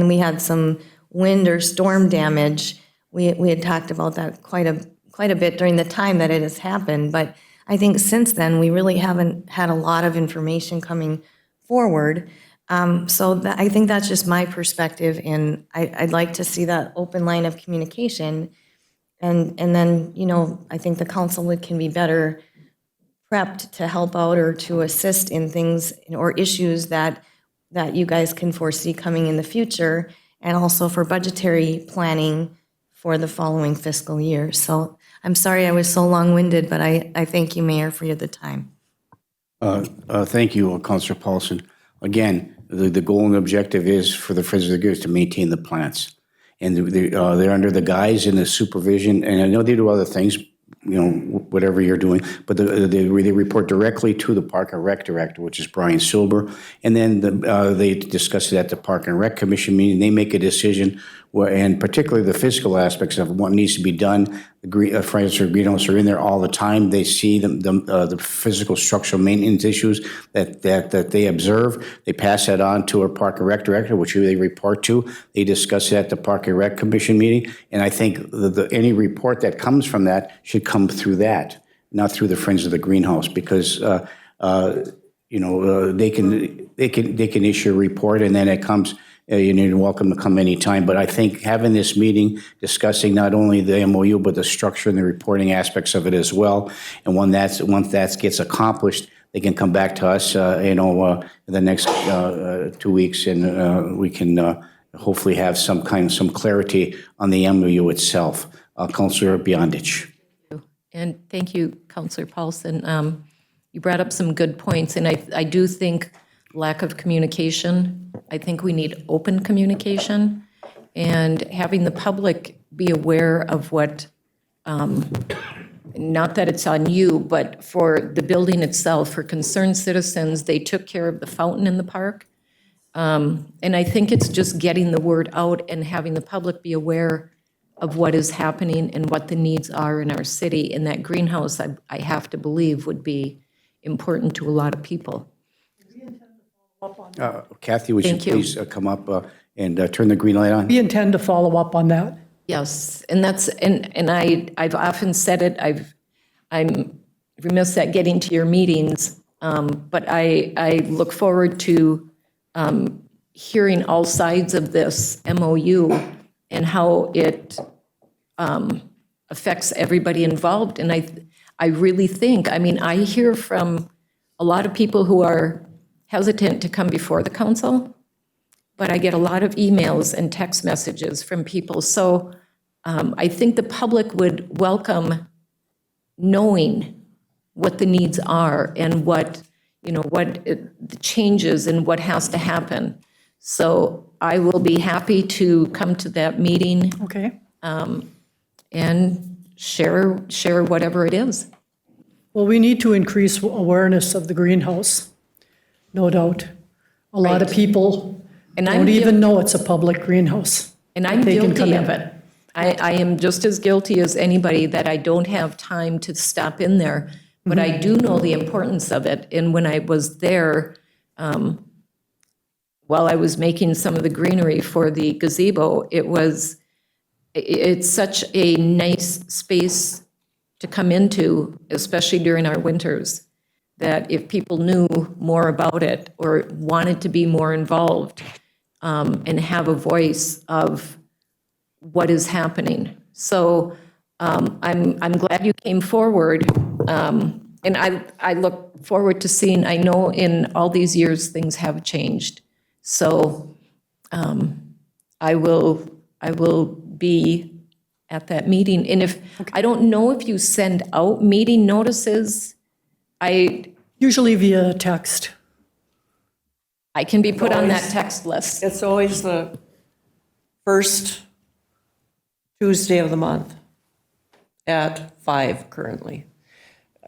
we had some wind or storm damage. We had talked about that quite a bit during the time that it has happened. But I think since then, we really haven't had a lot of information coming forward. I think that's just my perspective, and I'd like to see that open line of communication. And then, I think the council can be better prepped to help out or to assist in things or issues that you guys can foresee coming in the future, and also for budgetary planning for the following fiscal year. So I'm sorry I was so long-winded, but I thank you, Mayor, for the time. Thank you, Councilor Paulson. Again, the goal and objective is for the Friends of the Good to maintain the plants. And they're under the guise and the supervision, and I know they do other things, whatever you're doing, but they report directly to the Park and Rec Director, which is Brian Silber, and then they discuss it at the Park and Rec Commission meeting. They make a decision, and particularly the fiscal aspects of what needs to be done. The Friends of Greenhouse are in there all the time. They see the physical structural maintenance issues that they observe. They pass that on to our Park and Rec Director, which they report to. They discuss it at the Park and Rec Commission meeting, and I think any report that comes from that should come through that, not through the Friends of the Greenhouse, because they can issue a report, and then it comes. You're welcome to come anytime. But I think having this meeting, discussing not only the MOU, but the structure and the reporting aspects of it as well. And once that gets accomplished, they can come back to us, in the next 2 weeks, and we can hopefully have some clarity on the MOU itself. Councilor Beyondich. And thank you, Councilor Paulson. You brought up some good points, and I do think lack of communication. I think we need open communication and having the public be aware of what, not that it's on you, but for the building itself, for concerned citizens, they took care of the fountain in the park. And I think it's just getting the word out and having the public be aware of what is happening and what the needs are in our city. And that greenhouse, I have to believe, would be important to a lot of people. Kathy, would you Thank you. please come up and turn the green light on? We intend to follow up on that. Yes, and I've often said it, I'm remiss at getting to your meetings, but I look forward to hearing all sides of this MOU and how it affects everybody involved. And I really think, I hear from a lot of people who are hesitant to come before the council, but I get a lot of emails and text messages from people. So I think the public would welcome knowing what the needs are and what the changes and what has to happen. So I will be happy to come to that meeting. Okay. And share whatever it is. Well, we need to increase awareness of the greenhouse, no doubt. A lot of people don't even know it's a public greenhouse. And I'm guilty of it. I am just as guilty as anybody that I don't have time to stop in there, but I do know the importance of it. And when I was there, while I was making some of the greenery for the gazebo, it's such a nice space to come into, especially during our winters, that if people knew more about it or wanted to be more involved and have a voice of what is happening. So I'm glad you came forward, and I look forward to seeing, I know in all these years things have changed. So I will be at that meeting. And I don't know if you send out meeting notices, Usually via text. I can be put on that text list. It's always the first Tuesday of the month at 5 currently.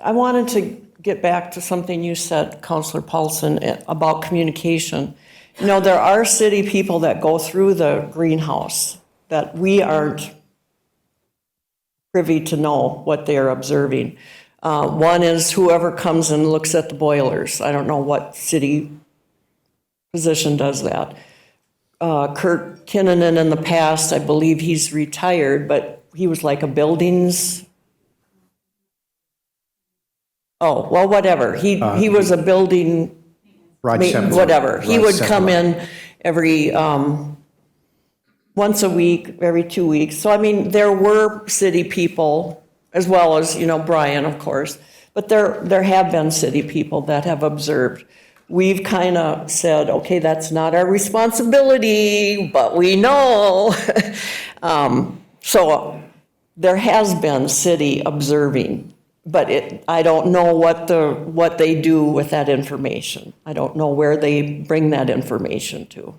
I wanted to get back to something you said, Counselor Paulson, about communication. You know, there are city people that go through the greenhouse that we aren't privy to know what they are observing. One is whoever comes and looks at the boilers. I don't know what city position does that. Kurt Kinnunen in the past, I believe he's retired, but he was like a buildings. Oh, well, whatever. He was a building, Rod Sepler. whatever. He Rod would Sepler. come in every, once a week, every 2 weeks. So, I mean, there were city people, as well as, you know, Brian, of course, but there have been city people that have observed. We've kind of said, okay, that's not our responsibility, but we know. So there has been city observing, but I don't know what they do with that information. I don't know where they bring that information to.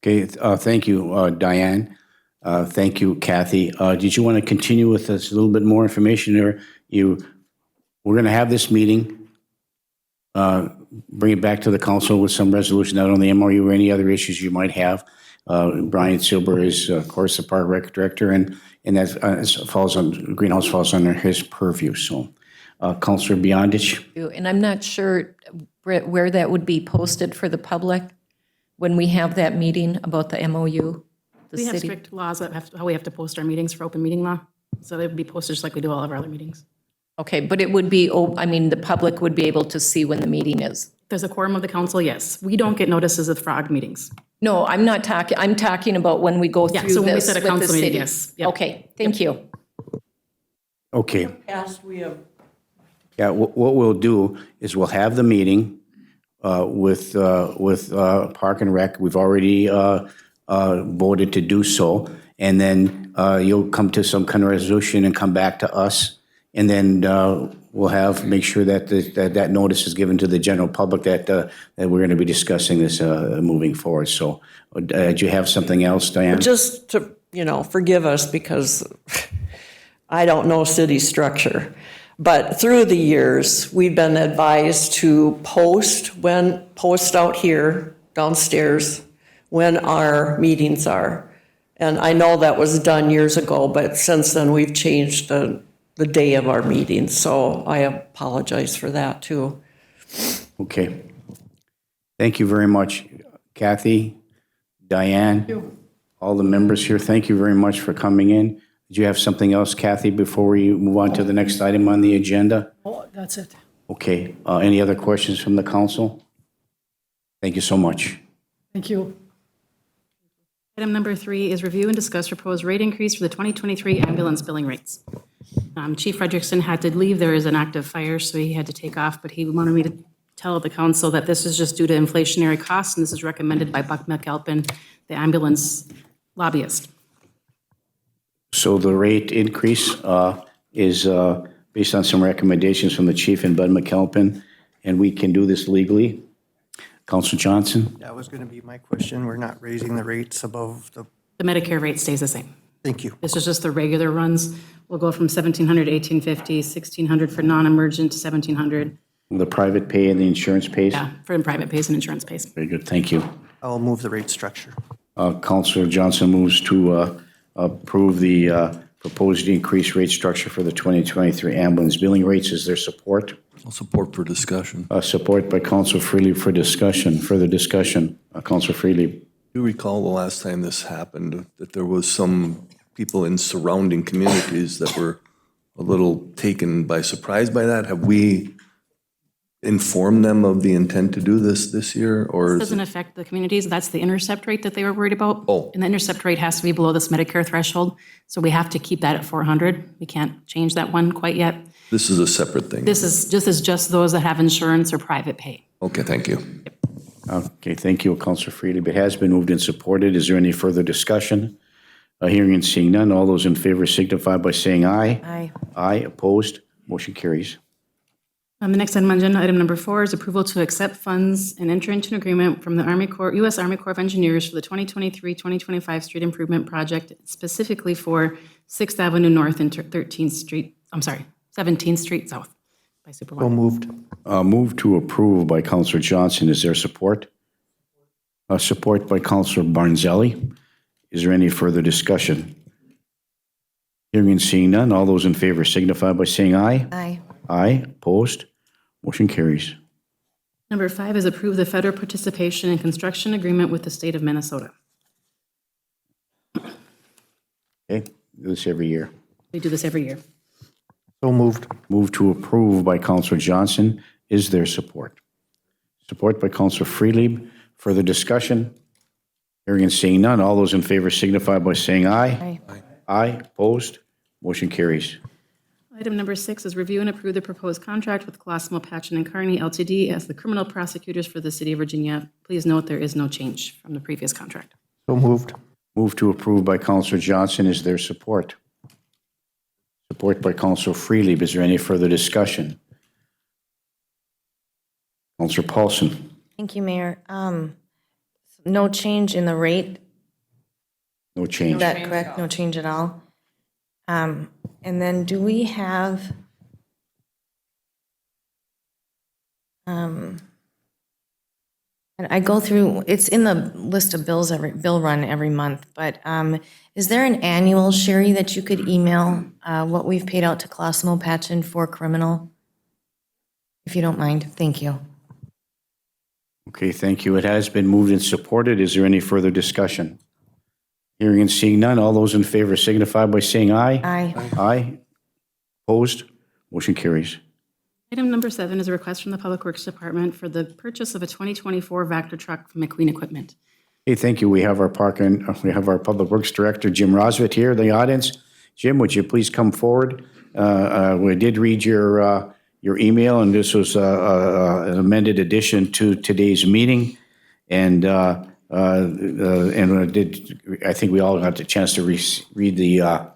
Okay, thank you, Diane. Thank you, Kathy. Did you want to continue with us a little bit more information there? We're going to have this meeting, bring it back to the council with some resolution, not on the MOU or any other issues you might have. Brian Silber is, of course, the Park Rec Director, and that falls on, Greenhouse falls under his purview. So, Councilor Beyondich? And I'm not sure where that would be posted for the public when we have that meeting about the MOU. We have strict laws that how we have to post our meetings for open meeting law. So they would be posted just like we do all of our other meetings. Okay, but it would be, I mean, the public would be able to see when the meeting is. There's a quorum of the council, yes. We don't get notices of frog meetings. No, I'm not talking, I'm talking about when we go Yeah, through so when we this set a with the council meeting, city. yes. Yep. Okay, thank you. Okay. Past, we have. Yeah, what we'll do is we'll have the meeting with Park and Rec. We've already voted to do so. And then you'll come to some kind of resolution and come back to us. And then we'll make sure that that notice is given to the general public that we're going to be discussing this moving forward. So do you have something else, Diane? Just to, forgive us because I don't know city structure. But through the years, we've been advised to post out here downstairs when our meetings are. And I know that was done years ago, but since then we've changed the day of our meetings. So I apologize for that too. Okay. Thank you very much, Kathy, Diane, all the members here. Thank you very much for coming in. Did you have something else, Kathy, before we move on to the next item on the agenda? Oh, that's it. Okay. Any other questions from the council? Thank you so much. Thank you. Item number 3 is review and discuss proposed rate increase for the 2023 ambulance billing rates. Chief Frederickson had to leave. There is an active fire, so he had to take off, but he wanted me to tell the council that this is just due to inflationary costs, and this is recommended by Buck McAlpin, the ambulance lobbyist. So the rate increase is based on some recommendations from the chief and Bud McAlpin, and we can do this legally. Councilor Johnson? That was going to be my question. We're not raising the rates above the, The Medicare rate stays the same. thank you. This is just the regular runs. We'll go from $1,700 to $1,850, $1,600 for non-emergent to $1,700. The private pay and the insurance pays? Yeah, for private pays and insurance pays. Very good, thank you. I'll move the rate structure. Councilor Johnson moves to approve the proposed increased rate structure for the 2023 ambulance billing rates. Is there support? I'll support for discussion. Support by Councilor Freely for discussion, further discussion. Councilor Freely. Do you recall the last time this happened, that there was some people in surrounding communities that were a little taken by surprise by that? Have we informed them of the intent to do this year, or This is doesn't it? affect the communities. That's the intercept rate that they were worried about. Oh. And the intercept rate has to be below this Medicare threshold. So we have to keep that at 400. We can't change that one quite yet. This is a separate thing? This is just those that have insurance or private pay. Okay, thank you. Okay, thank you, Councilor Freely. It has been moved and supported. Is there any further discussion? Hearing and seeing none, all those in favor signify by saying aye. Aye. Aye, opposed, motion carries. The next item on agenda, item number 4, is approval to accept funds and enter into an agreement from the U.S. Army Corps of Engineers for the 2023-2025 street improvement project, specifically for 6th Avenue North and 17th Street South by So Supervisor. moved. Move to approve by Counselor Johnson. Is there support? Support by Counselor Barnzelli. Is there any further discussion? Hearing and seeing none, all those in favor signify by saying aye. Aye. Aye. Opposed? Motion carries. Number 5 is approve the federal participation in construction agreement with the state of Minnesota. Okay, do this every year. We do this every year. So moved. Move to approve by Counselor Johnson. Is there support? Support by Counselor Freelieb. Further discussion? Hearing and seeing none, all those in favor signify by saying aye. Aye. Aye. Opposed? Motion carries. Item number 6 is review and approve the proposed contract with Colosimo, Patchen, and Carney Ltd. as the criminal prosecutors for the city of Virginia. Please note there is no change from the previous contract. So moved. Move to approve by Counselor Johnson. Is there support? Support by Counselor Freelieb. Is there any further discussion? Counselor Paulson. Thank you, Mayor. No change in the rate, No is change. that correct? No change at all? And then do we have, and I go through, it's in the list of bills, bill run every month, but is there an annual, Sherry, that you could email what we've paid out to Colosimo Patchen for criminal? If you don't mind, thank you. Okay, thank you. It has been moved and supported. Is there any further discussion? Hearing and seeing none, all those in favor signify by saying aye. Aye. Aye. Opposed? Motion carries. Item number 7 is a request from the Public Works Department for the purchase of a 2024 Vector truck from McQueen Equipment. Okay, thank you. We have our Public Works Director, Jim Rosvit, here in the audience. Jim, would you please come forward? We did read your email, and this was an amended addition to today's meeting. And I think we all got the chance to read the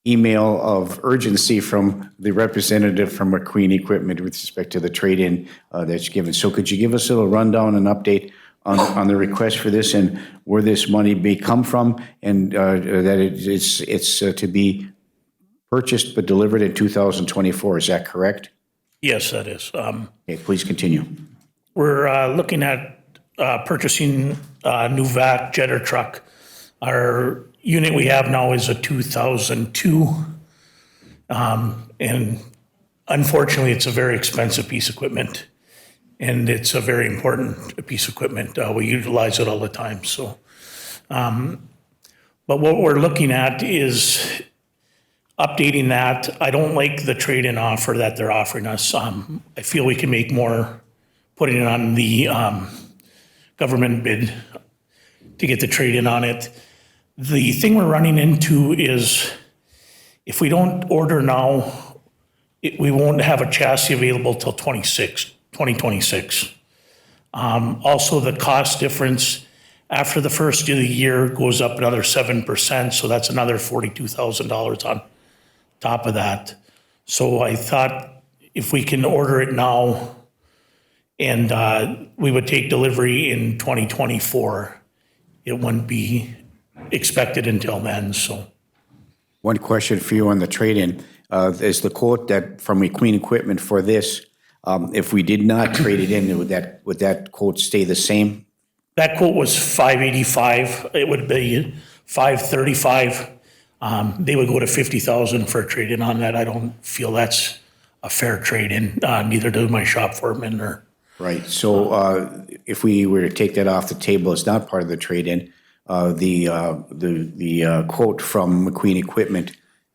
email of urgency from the representative from McQueen Equipment with respect to the trade-in that's given. So could you give us a little rundown and update on the request for this and where this money may come from, and that it's to be purchased but delivered in 2024? Is that correct? Yes, that is. Okay, please continue. We're looking at purchasing a new vac jetter truck. Our unit we have now is a 2002. And unfortunately, it's a very expensive piece of equipment. And it's a very important piece of equipment. We utilize it all the time, so. But what we're looking at is updating that. I don't like the trade-in offer that they're offering us. I feel we can make more putting it on the government bid to get the trade-in on it. The thing we're running into is if we don't order now, we won't have a chassis available till 2026. Also, the cost difference after the first of the year goes up another 7%, so that's another $42,000 on top of that. So I thought if we can order it now and we would take delivery in 2024, it wouldn't be expected until then, so. One question for you on the trade-in. Is the quote that from McQueen Equipment for this, if we did not trade it in, would that quote stay the same? That quote was $585. It would be $535. They would go to $50,000 for a trade-in on that. I don't feel that's a fair trade-in. Neither does my shop foreman or. Right. So if we were to take that off the table, it's not part of the trade-in. The quote from McQueen Equipment,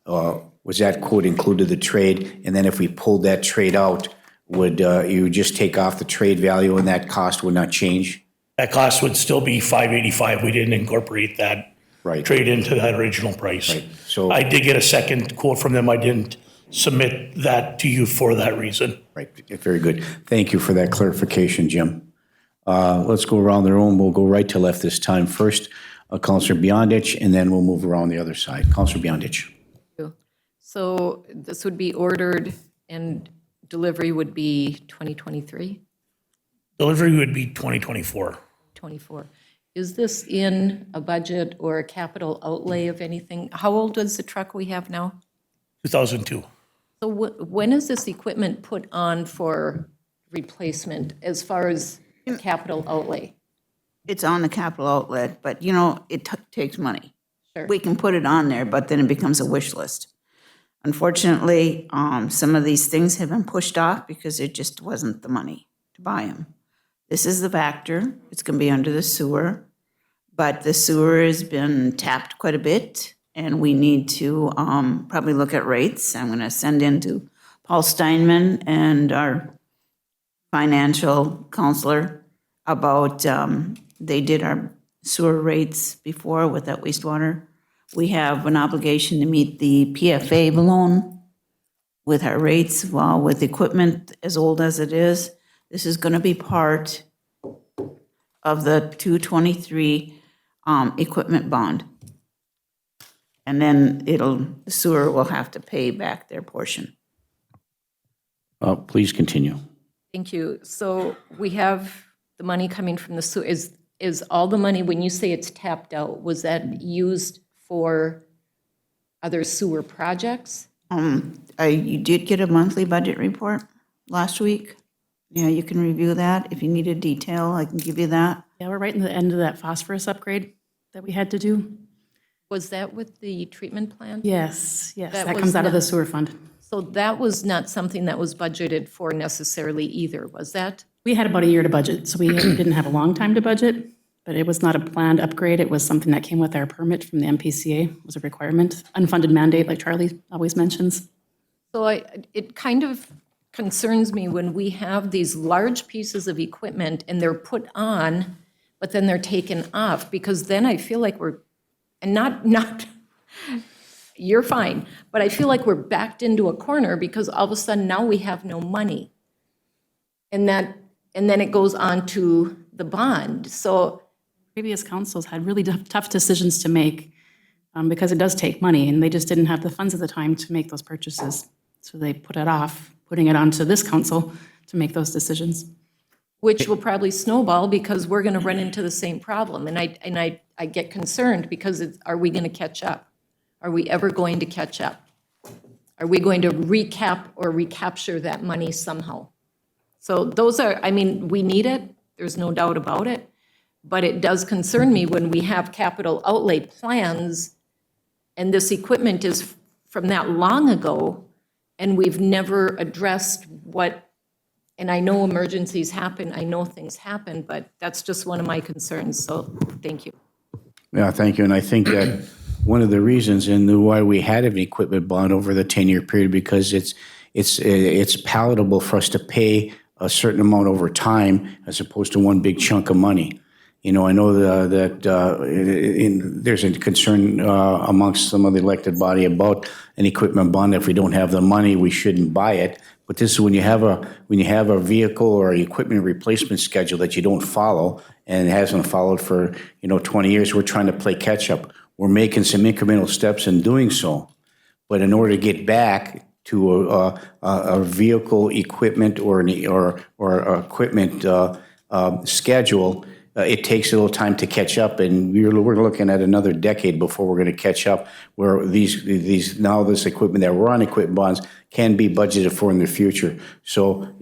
was that quote included the trade? And then if we pulled that trade out, would you just take off the trade value and that cost would not change? That cost would still be $585. We didn't incorporate that trade into that original price. Right. So I did get a second quote from them. I didn't submit that to you for that reason. Right. Very good. Thank you for that clarification, Jim. Let's go around the room. We'll go right to left this time. First, Councilor Beyondich, and then we'll move around the other side. Councilor Beyondich. So this would be ordered and delivery would be 2023, Delivery would be 2024. 24. Is this in a budget or a capital outlay of anything? How old is the truck we have now? 2002. So when is this equipment put on for replacement as far as capital outlay? It's on the capital outlet, but you know, it takes money. Sure. We can put it on there, but then it becomes a wish list. Unfortunately, some of these things have been pushed off because it just wasn't the money to buy them. This is the Vector. It's going to be under the sewer, but the sewer has been tapped quite a bit, and we need to probably look at rates. I'm going to send in to Paul Steinman and our financial counselor about, they did our sewer rates before with that wastewater. We have an obligation to meet the PFA loan with our rates, while with equipment as old as it is. This is going to be part of the 223 equipment bond. And then the sewer will have to pay back their portion. Please continue. Thank you. So we have the money coming from the sewer. Is all the money, when you say it's tapped out, was that used for other sewer projects? You did get a monthly budget report last week. Yeah, you can review that. If you need a detail, I can give you that. Yeah, we're right in the end of that phosphorus upgrade that we had to do. Was that with the treatment plant? Yes, that was comes out of the not- sewer fund. So that was not something that was budgeted for necessarily either, was that? We had about a year to budget, so we didn't have a long time to budget, but it was not a planned upgrade. It was something that came with our permit from the MPCA. It was a requirement, unfunded mandate, like Charlie always mentions. So it kind of concerns me when we have these large pieces of equipment and they're put on, but then they're taken off, because then I feel like we're, and not, you're fine, but I feel like we're backed into a corner because all of a sudden now we have no money. And then it goes on to the bond. So Previous councils had really tough decisions to make because it does take money, and they just didn't have the funds at the time to make those purchases. So they put it off, putting it onto this council to make those decisions. which will probably snowball because we're going to run into the same problem. And I get concerned because are we going to catch up? Are we ever going to catch up? Are we going to recap or recapture that money somehow? So those are, I mean, we need it, there's no doubt about it, but it does concern me when we have capital outlay plans and this equipment is from that long ago and we've never addressed what, and I know emergencies happen, I know things happen, but that's just one of my concerns, so thank you. Yeah, thank you. And I think that one of the reasons and why we had an equipment bond over the 10-year period, because it's palatable for us to pay a certain amount over time as opposed to one big chunk of money. You know, I know that there's a concern amongst some of the elected body about an equipment bond. If we don't have the money, we shouldn't buy it. But this is when you have a vehicle or equipment replacement schedule that you don't follow and it hasn't followed for 20 years. We're trying to play catch up. We're making some incremental steps in doing so, but in order to get back to a vehicle equipment or equipment schedule, it takes a little time to catch up, and we're looking at another decade before we're going to catch up. Where this equipment that we're on equipment bonds can be budgeted for in the future. So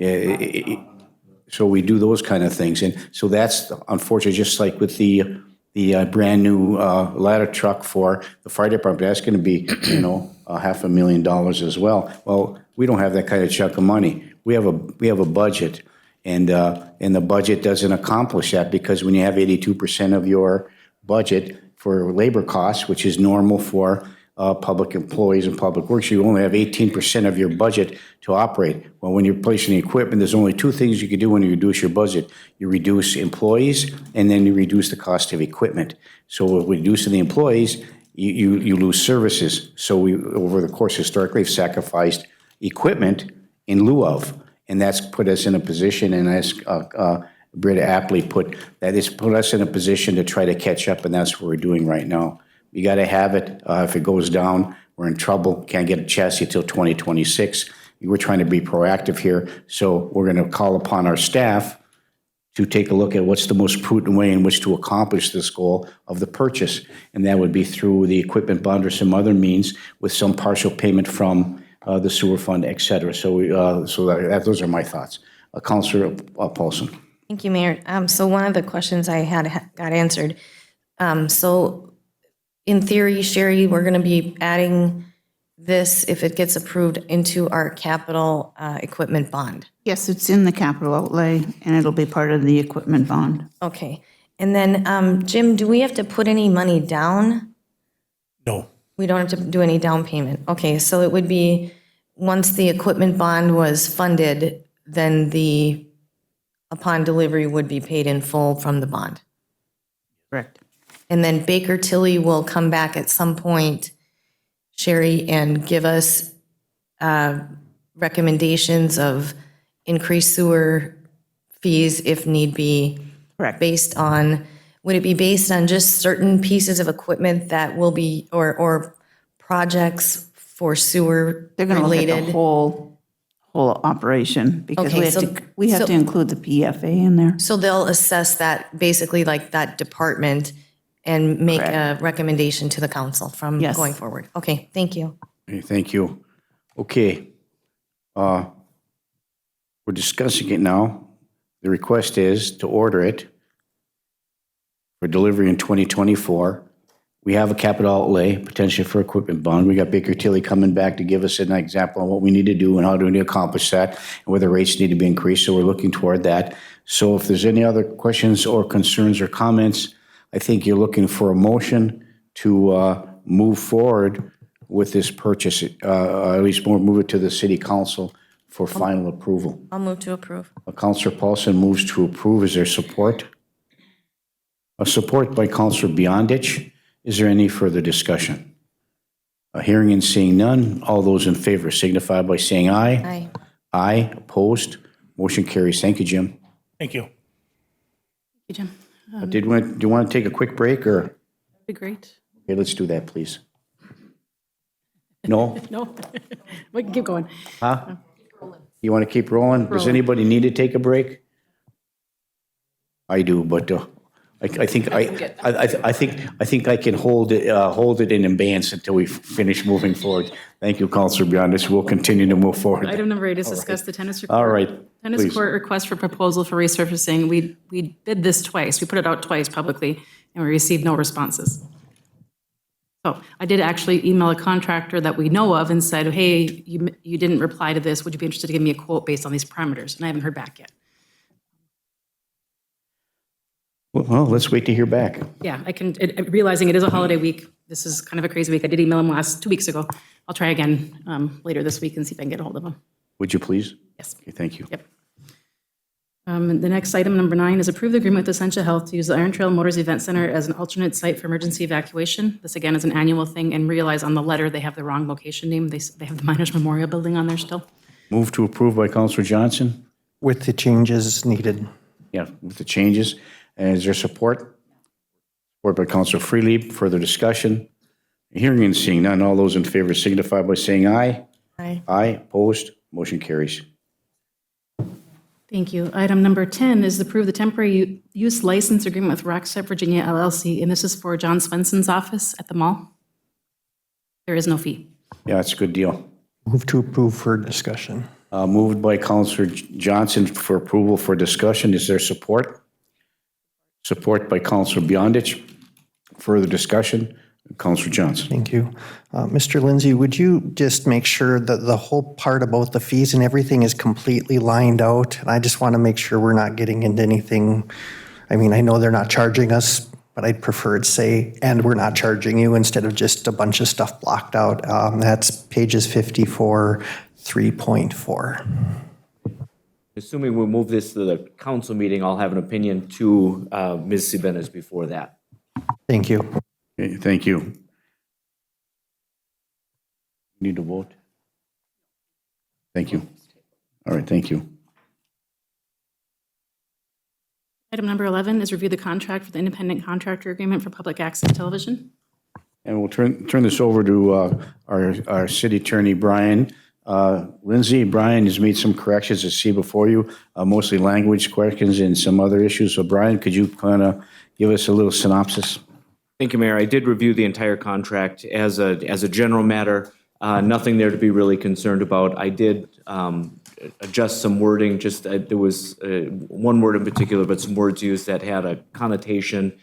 we do those kind of things, and so that's unfortunately just like with the brand new ladder truck for the fire department. That's going to be $500,000 as well. Well, we don't have that kind of chunk of money. We have a budget. And the budget doesn't accomplish that because when you have 82% of your budget for labor costs, which is normal for public employees and public works, you only have 18% of your budget to operate. Well, when you're placing the equipment, there's only two things you can do when you reduce your budget. You reduce employees, and then you reduce the cost of equipment. So with reducing the employees, you lose services. So we, over the course historically, have sacrificed equipment in lieu of. And that's put us in a position, and as Britta aptly put, that is put us in a position to try to catch up, and that's what we're doing right now. You got to have it. If it goes down, we're in trouble. Can't get a chassis till 2026. we're trying to be proactive here. So we're going to call upon our staff to take a look at what's the most prudent way in which to accomplish this goal of the purchase. And that would be through the equipment bond or some other means with some partial payment from the sewer fund, et cetera. So those are my thoughts. Councilor Paulson. Thank you, Mayor. So one of the questions I had got answered. So in theory, Sherry, we're going to be adding this, if it gets approved, into our capital equipment bond. Yes, it's in the capital outlay, and it'll be part of the equipment bond. Okay. And then, Jim, do we have to put any money down? No. We don't have to do any down payment. Okay, so it would be, once the equipment bond was funded, then upon delivery would be paid in full from the bond. Correct. And then Baker Tilly will come back at some point, Sherry, and give us recommendations of increased sewer fees if need be. Correct. Would it be based on just certain pieces of equipment that will be, or projects for sewer They're going to look at related? the whole operation, because Okay, we have to include the PFA in there. So they'll assess that, basically like that department, and make a recommendation to the council from Yes. going forward. Okay, thank you. Okay, thank you. Okay. We're discussing it now. The request is to order it for delivery in 2024. We have a capital outlay, potential for equipment bond. We got Baker Tilly coming back to give us an example on what we need to do and how do we accomplish that, and whether rates need to be increased. So we're looking toward that. So if there's any other questions or concerns or comments, I think you're looking for a motion to move forward with this purchase, at least move it to the city council for final approval. I'll move to approve. Councilor Paulson moves to approve. Is there support? A support by Councilor Beyondich. Is there any further discussion? Hearing and seeing none, all those in favor signify by saying aye. Aye. Aye, opposed, motion carries. Thank you, Jim. Thank you. Thank you, Jim. Do you want to take a quick break, or? That'd be great. Okay, let's do that, please. No? No, we can keep going. Huh? You want to keep rolling? Does anybody need to take a break? I do, but I think I can hold it in abeyance until we finish moving forward. Thank you, Councilor Beyondich. We'll continue to move forward. Item number 8 is discuss the tennis report. All right, Tennis please. court request for proposal for resurfacing. We bid this twice. We put it out twice publicly, and we received no responses. So I did actually email a contractor that we know of and said, hey, you didn't reply to this. Would you be interested to give me a quote based on these parameters? And I haven't heard back yet. Well, let's wait to hear back. Yeah, realizing it is a holiday week. This is kind of a crazy week. I did email him 2 weeks ago. I'll try again later this week and see if I can get a hold of him. Would you please? Yes. Okay, thank you. Yep. The next item, number 9, is approve the agreement with Essentia Health to use the Iron Trail Motors Event Center as an alternate site for emergency evacuation. This, again, is an annual thing, and realize on the letter they have the wrong location name. They have the Miners Memorial Building on there still. Move to approve by Councilor Johnson. With the changes needed. Yeah, with the changes. And is there support? Support by Councilor Freely. Further discussion? Hearing and seeing none, all those in favor signify by saying aye. Aye. Aye, opposed, motion carries. Thank you. Item number 10 is approve the temporary use license agreement with Rockstep Virginia LLC, and this is for John Swenson's office at the mall. There is no fee. Yeah, it's a good deal. Move to approve for discussion. Moved by Councilor Johnson for approval for discussion. Is there support? Support by Councilor Beyondich. Further discussion? Councilor Johnson. Thank you. Mr. Lindsay, would you just make sure that the whole part about the fees and everything is completely lined out? And I just want to make sure we're not getting into anything. I mean, I know they're not charging us, but I'd prefer it say, and we're not charging you, instead of just a bunch of stuff blocked out. That's pages 54, 3.4. Assuming we move this to the council meeting, I'll have an opinion to Ms. Sibenes before that. Thank you. Okay, thank you. Need to vote? Thank you. All right, thank you. Item number 11 is review the contract for the independent contractor agreement for public access television. And we'll turn this over to our city attorney, Brian, Lindsay, Brian has made some corrections I see before you, mostly language questions and some other issues. So Brian, could you kind of give us a little synopsis? Thank you, Mayor. I did review the entire contract as a general matter. Nothing there to be really concerned about. I did adjust some wording, just there was one word in particular, but some words used that had a connotation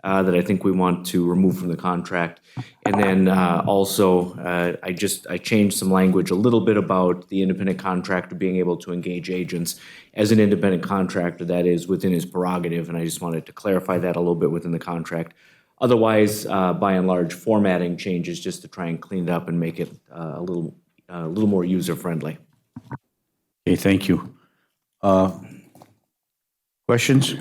that I think we want to remove from the contract. And then also, I changed some language a little bit about the independent contractor being able to engage agents. As an independent contractor, that is within his prerogative, and I just wanted to clarify that a little bit within the contract. Otherwise, by and large, formatting changes just to try and clean it up and make it a little more user-friendly. Okay, thank you. Questions?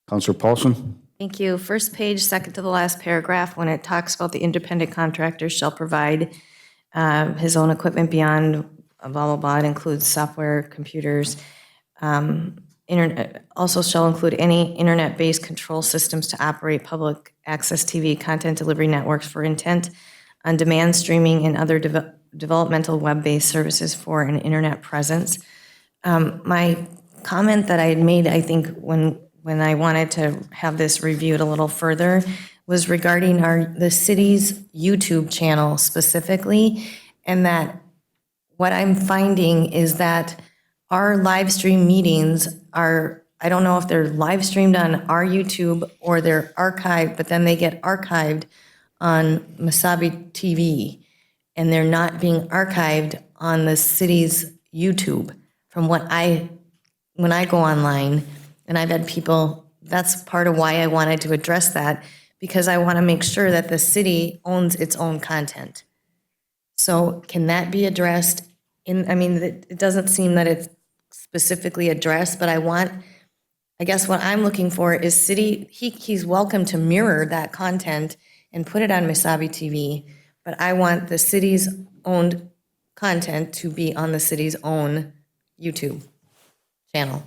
Councilor Paulson? Thank you. First page, second to the last paragraph, when it talks about the independent contractor shall provide his own equipment beyond blah, blah, blah, it includes software, computers, internet, also shall include any internet-based control systems to operate public access TV content delivery networks for intent on demand streaming and other developmental web-based services for an internet presence. My comment that I had made, I think, when I wanted to have this reviewed a little further was regarding the city's YouTube channel specifically, and that what I'm finding is that our live stream meetings are, I don't know if they're live streamed on our YouTube or they're archived, but then they get archived on Mesabi TV, and they're not being archived on the city's YouTube. From when I go online, and I've had people, that's part of why I wanted to address that, because I want to make sure that the city owns its own content. So can that be addressed it doesn't seem that it's specifically addressed, but I guess what I'm looking for is he's welcome to mirror that content and put it on Mesabi TV, but I want the city's owned content to be on the city's own YouTube channel.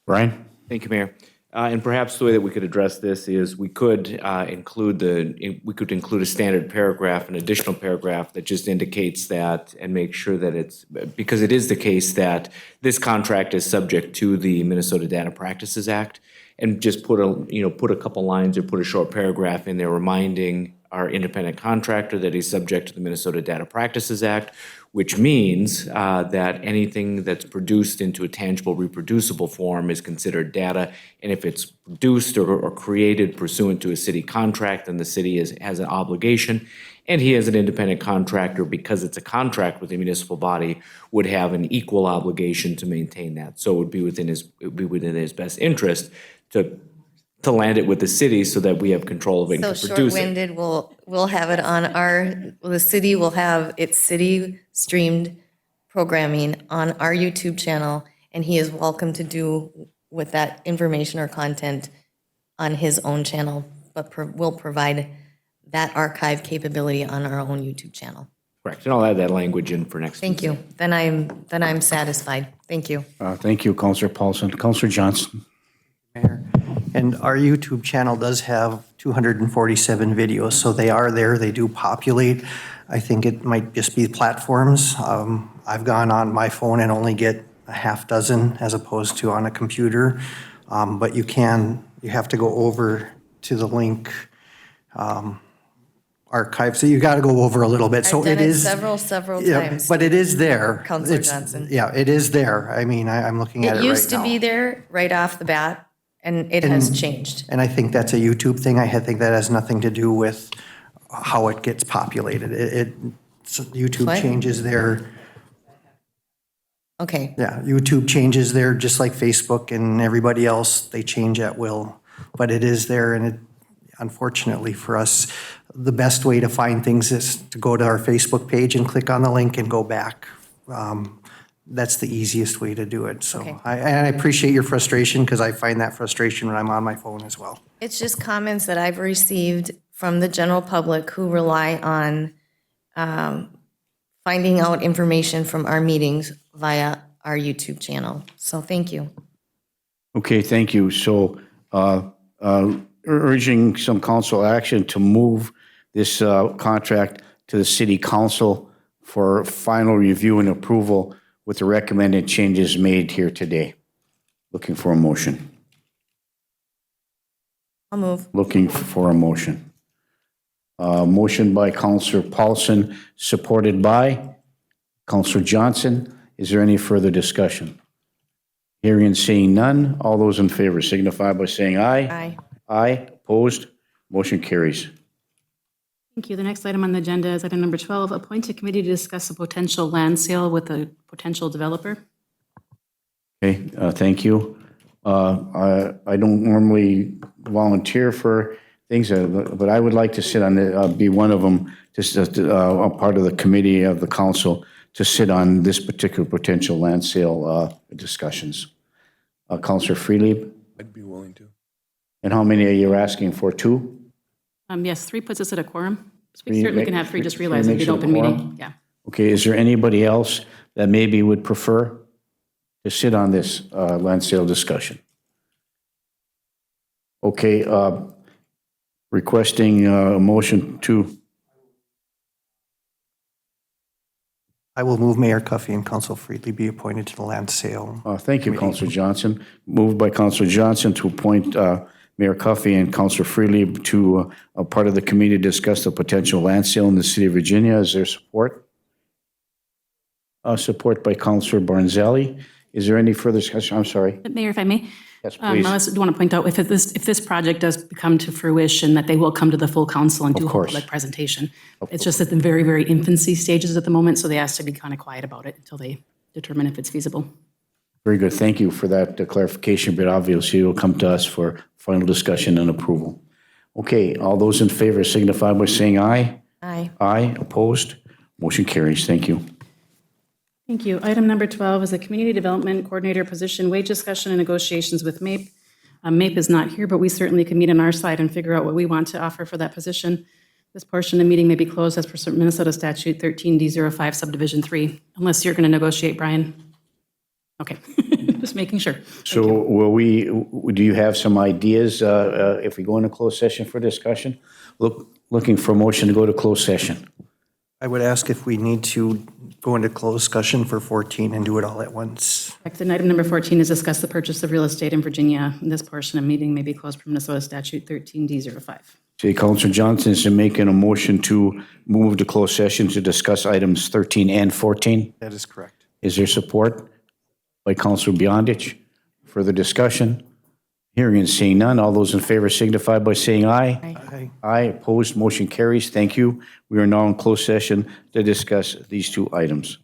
Brian? Thank you, Mayor. And perhaps the way that we could address this is we could include a standard paragraph, an additional paragraph that just indicates that and make sure that it's, because it is the case that this contract is subject to the Minnesota Data Practices Act, and just put a couple lines or put a short paragraph in there reminding our independent contractor that he's subject to the Minnesota Data Practices Act, which means that anything that's produced into a tangible, reproducible form is considered data. And if it's produced or created pursuant to a city contract, then the city has an obligation. And he, as an independent contractor, because it's a contract with a municipal body, would have an equal obligation to maintain that. So it would be within his best interest to land it with the city so that we have control of it and So can produce it. short-winded, we'll have it on the city will have its city streamed programming on our YouTube channel, and he is welcome to do with that information or content on his own channel, but we'll provide that archive capability on our own YouTube channel. Correct, and I'll add that language in for next Thank you. Then I'm satisfied. Thank you. Thank you, Councilor Paulson. Councilor Johnson? Mayor. And our YouTube channel does have 247 videos, so they are there, they do populate. I think it might just be platforms. I've gone on my phone and only get a half dozen as opposed to on a computer. But you have to go over to the link archive, so you got to go over a little bit. So I've done it is several yeah, times. but it is there. Councilor It's- Johnson. Yeah, it is there. I mean, I'm looking at it right It now. used to be there right off the bat, and it has changed. And I think that's a YouTube thing. I think that has nothing to do with how it gets populated. YouTube What? changes their, Okay. yeah, YouTube changes their, just like Facebook and everybody else, they change at will. But it is there, and unfortunately for us, the best way to find things is to go to our Facebook page and click on the link and go back. That's the easiest way to do it. So Okay. I appreciate your frustration, because I find that frustration when I'm on my phone as well. It's just comments that I've received from the general public who rely on finding out information from our meetings via our YouTube channel. So thank you. Okay, thank you. So urging some council action to move this contract to the city council for final review and approval with the recommended changes made here today. Looking for a motion. I'll move. Looking for a motion. Motion by Counselor Paulson, supported by Counselor Johnson. Is there any further discussion? Hearing and seeing none, all those in favor signify by saying aye. Aye. Aye, opposed, motion carries. Thank you. The next item on the agenda is item number 12, appoint a committee to discuss a potential land sale with a potential developer. Okay, thank you. I don't normally volunteer for things, but I would like to sit on the, be one of them, just as a part of the committee of the council to sit on this particular potential land sale discussions. Counselor Freelieb, I'd be willing to. and how many are you asking for? 2? Yes, 3 puts us at a quorum. We Three certainly ma- can have 3, just three realize it'd be makes an it a open quorum? meeting. Yeah. Okay, is there anybody else that maybe would prefer to sit on this land sale discussion? Okay, requesting a motion to, I will move Mayor Cuffey and Council Freely be appointed to the land sale. thank you, Councilor Johnson. Moved by Councilor Johnson to appoint Mayor Cuffey and Councilor Freely to a part of the committee to discuss the potential land sale in the city of Virginia. Is there support? Support by Councilor Barnzelli. Is there any further discussion? I'm sorry. But Mayor, if I may? Yes, I please. also do want to point out, if this project does come to fruition, that they will come to the full council and do a course. public presentation. It's just at the very, very infancy stages at the moment, so they asked to be kind of quiet about it until they determine if it's feasible. Very good. Thank you for that clarification, but obviously it will come to us for final discussion and approval. Okay, all those in favor signify by saying aye. Aye. Aye, opposed? Motion carries. Thank you. Thank you. Item number 12 is the Community Development Coordinator position, wage discussion and negotiations with MAPE. MAPE is not here, but we certainly can meet on our side and figure out what we want to offer for that position. This portion of the meeting may be closed as per Minnesota Statute 13D05 Subdivision 3, unless you're going to negotiate, Brian. Okay, just making sure. So do you have some ideas if we go into closed session for discussion? Looking for a motion to go to closed session. I would ask if we need to go into closed discussion for 14 and do it all at once. Correct. And item number 14 is discuss the purchase of real estate in Virginia. This portion of the meeting may be closed per Minnesota Statute 13D05. Okay, Councilor Johnson is making a motion to move to closed session to discuss items 13 and 14. That is correct. Is there support by Councilor Beyondich? Further discussion? Hearing and seeing none, all those in favor signify by saying aye. Aye. Aye, opposed, motion carries. Thank you. We are now in closed session to discuss these 2 items.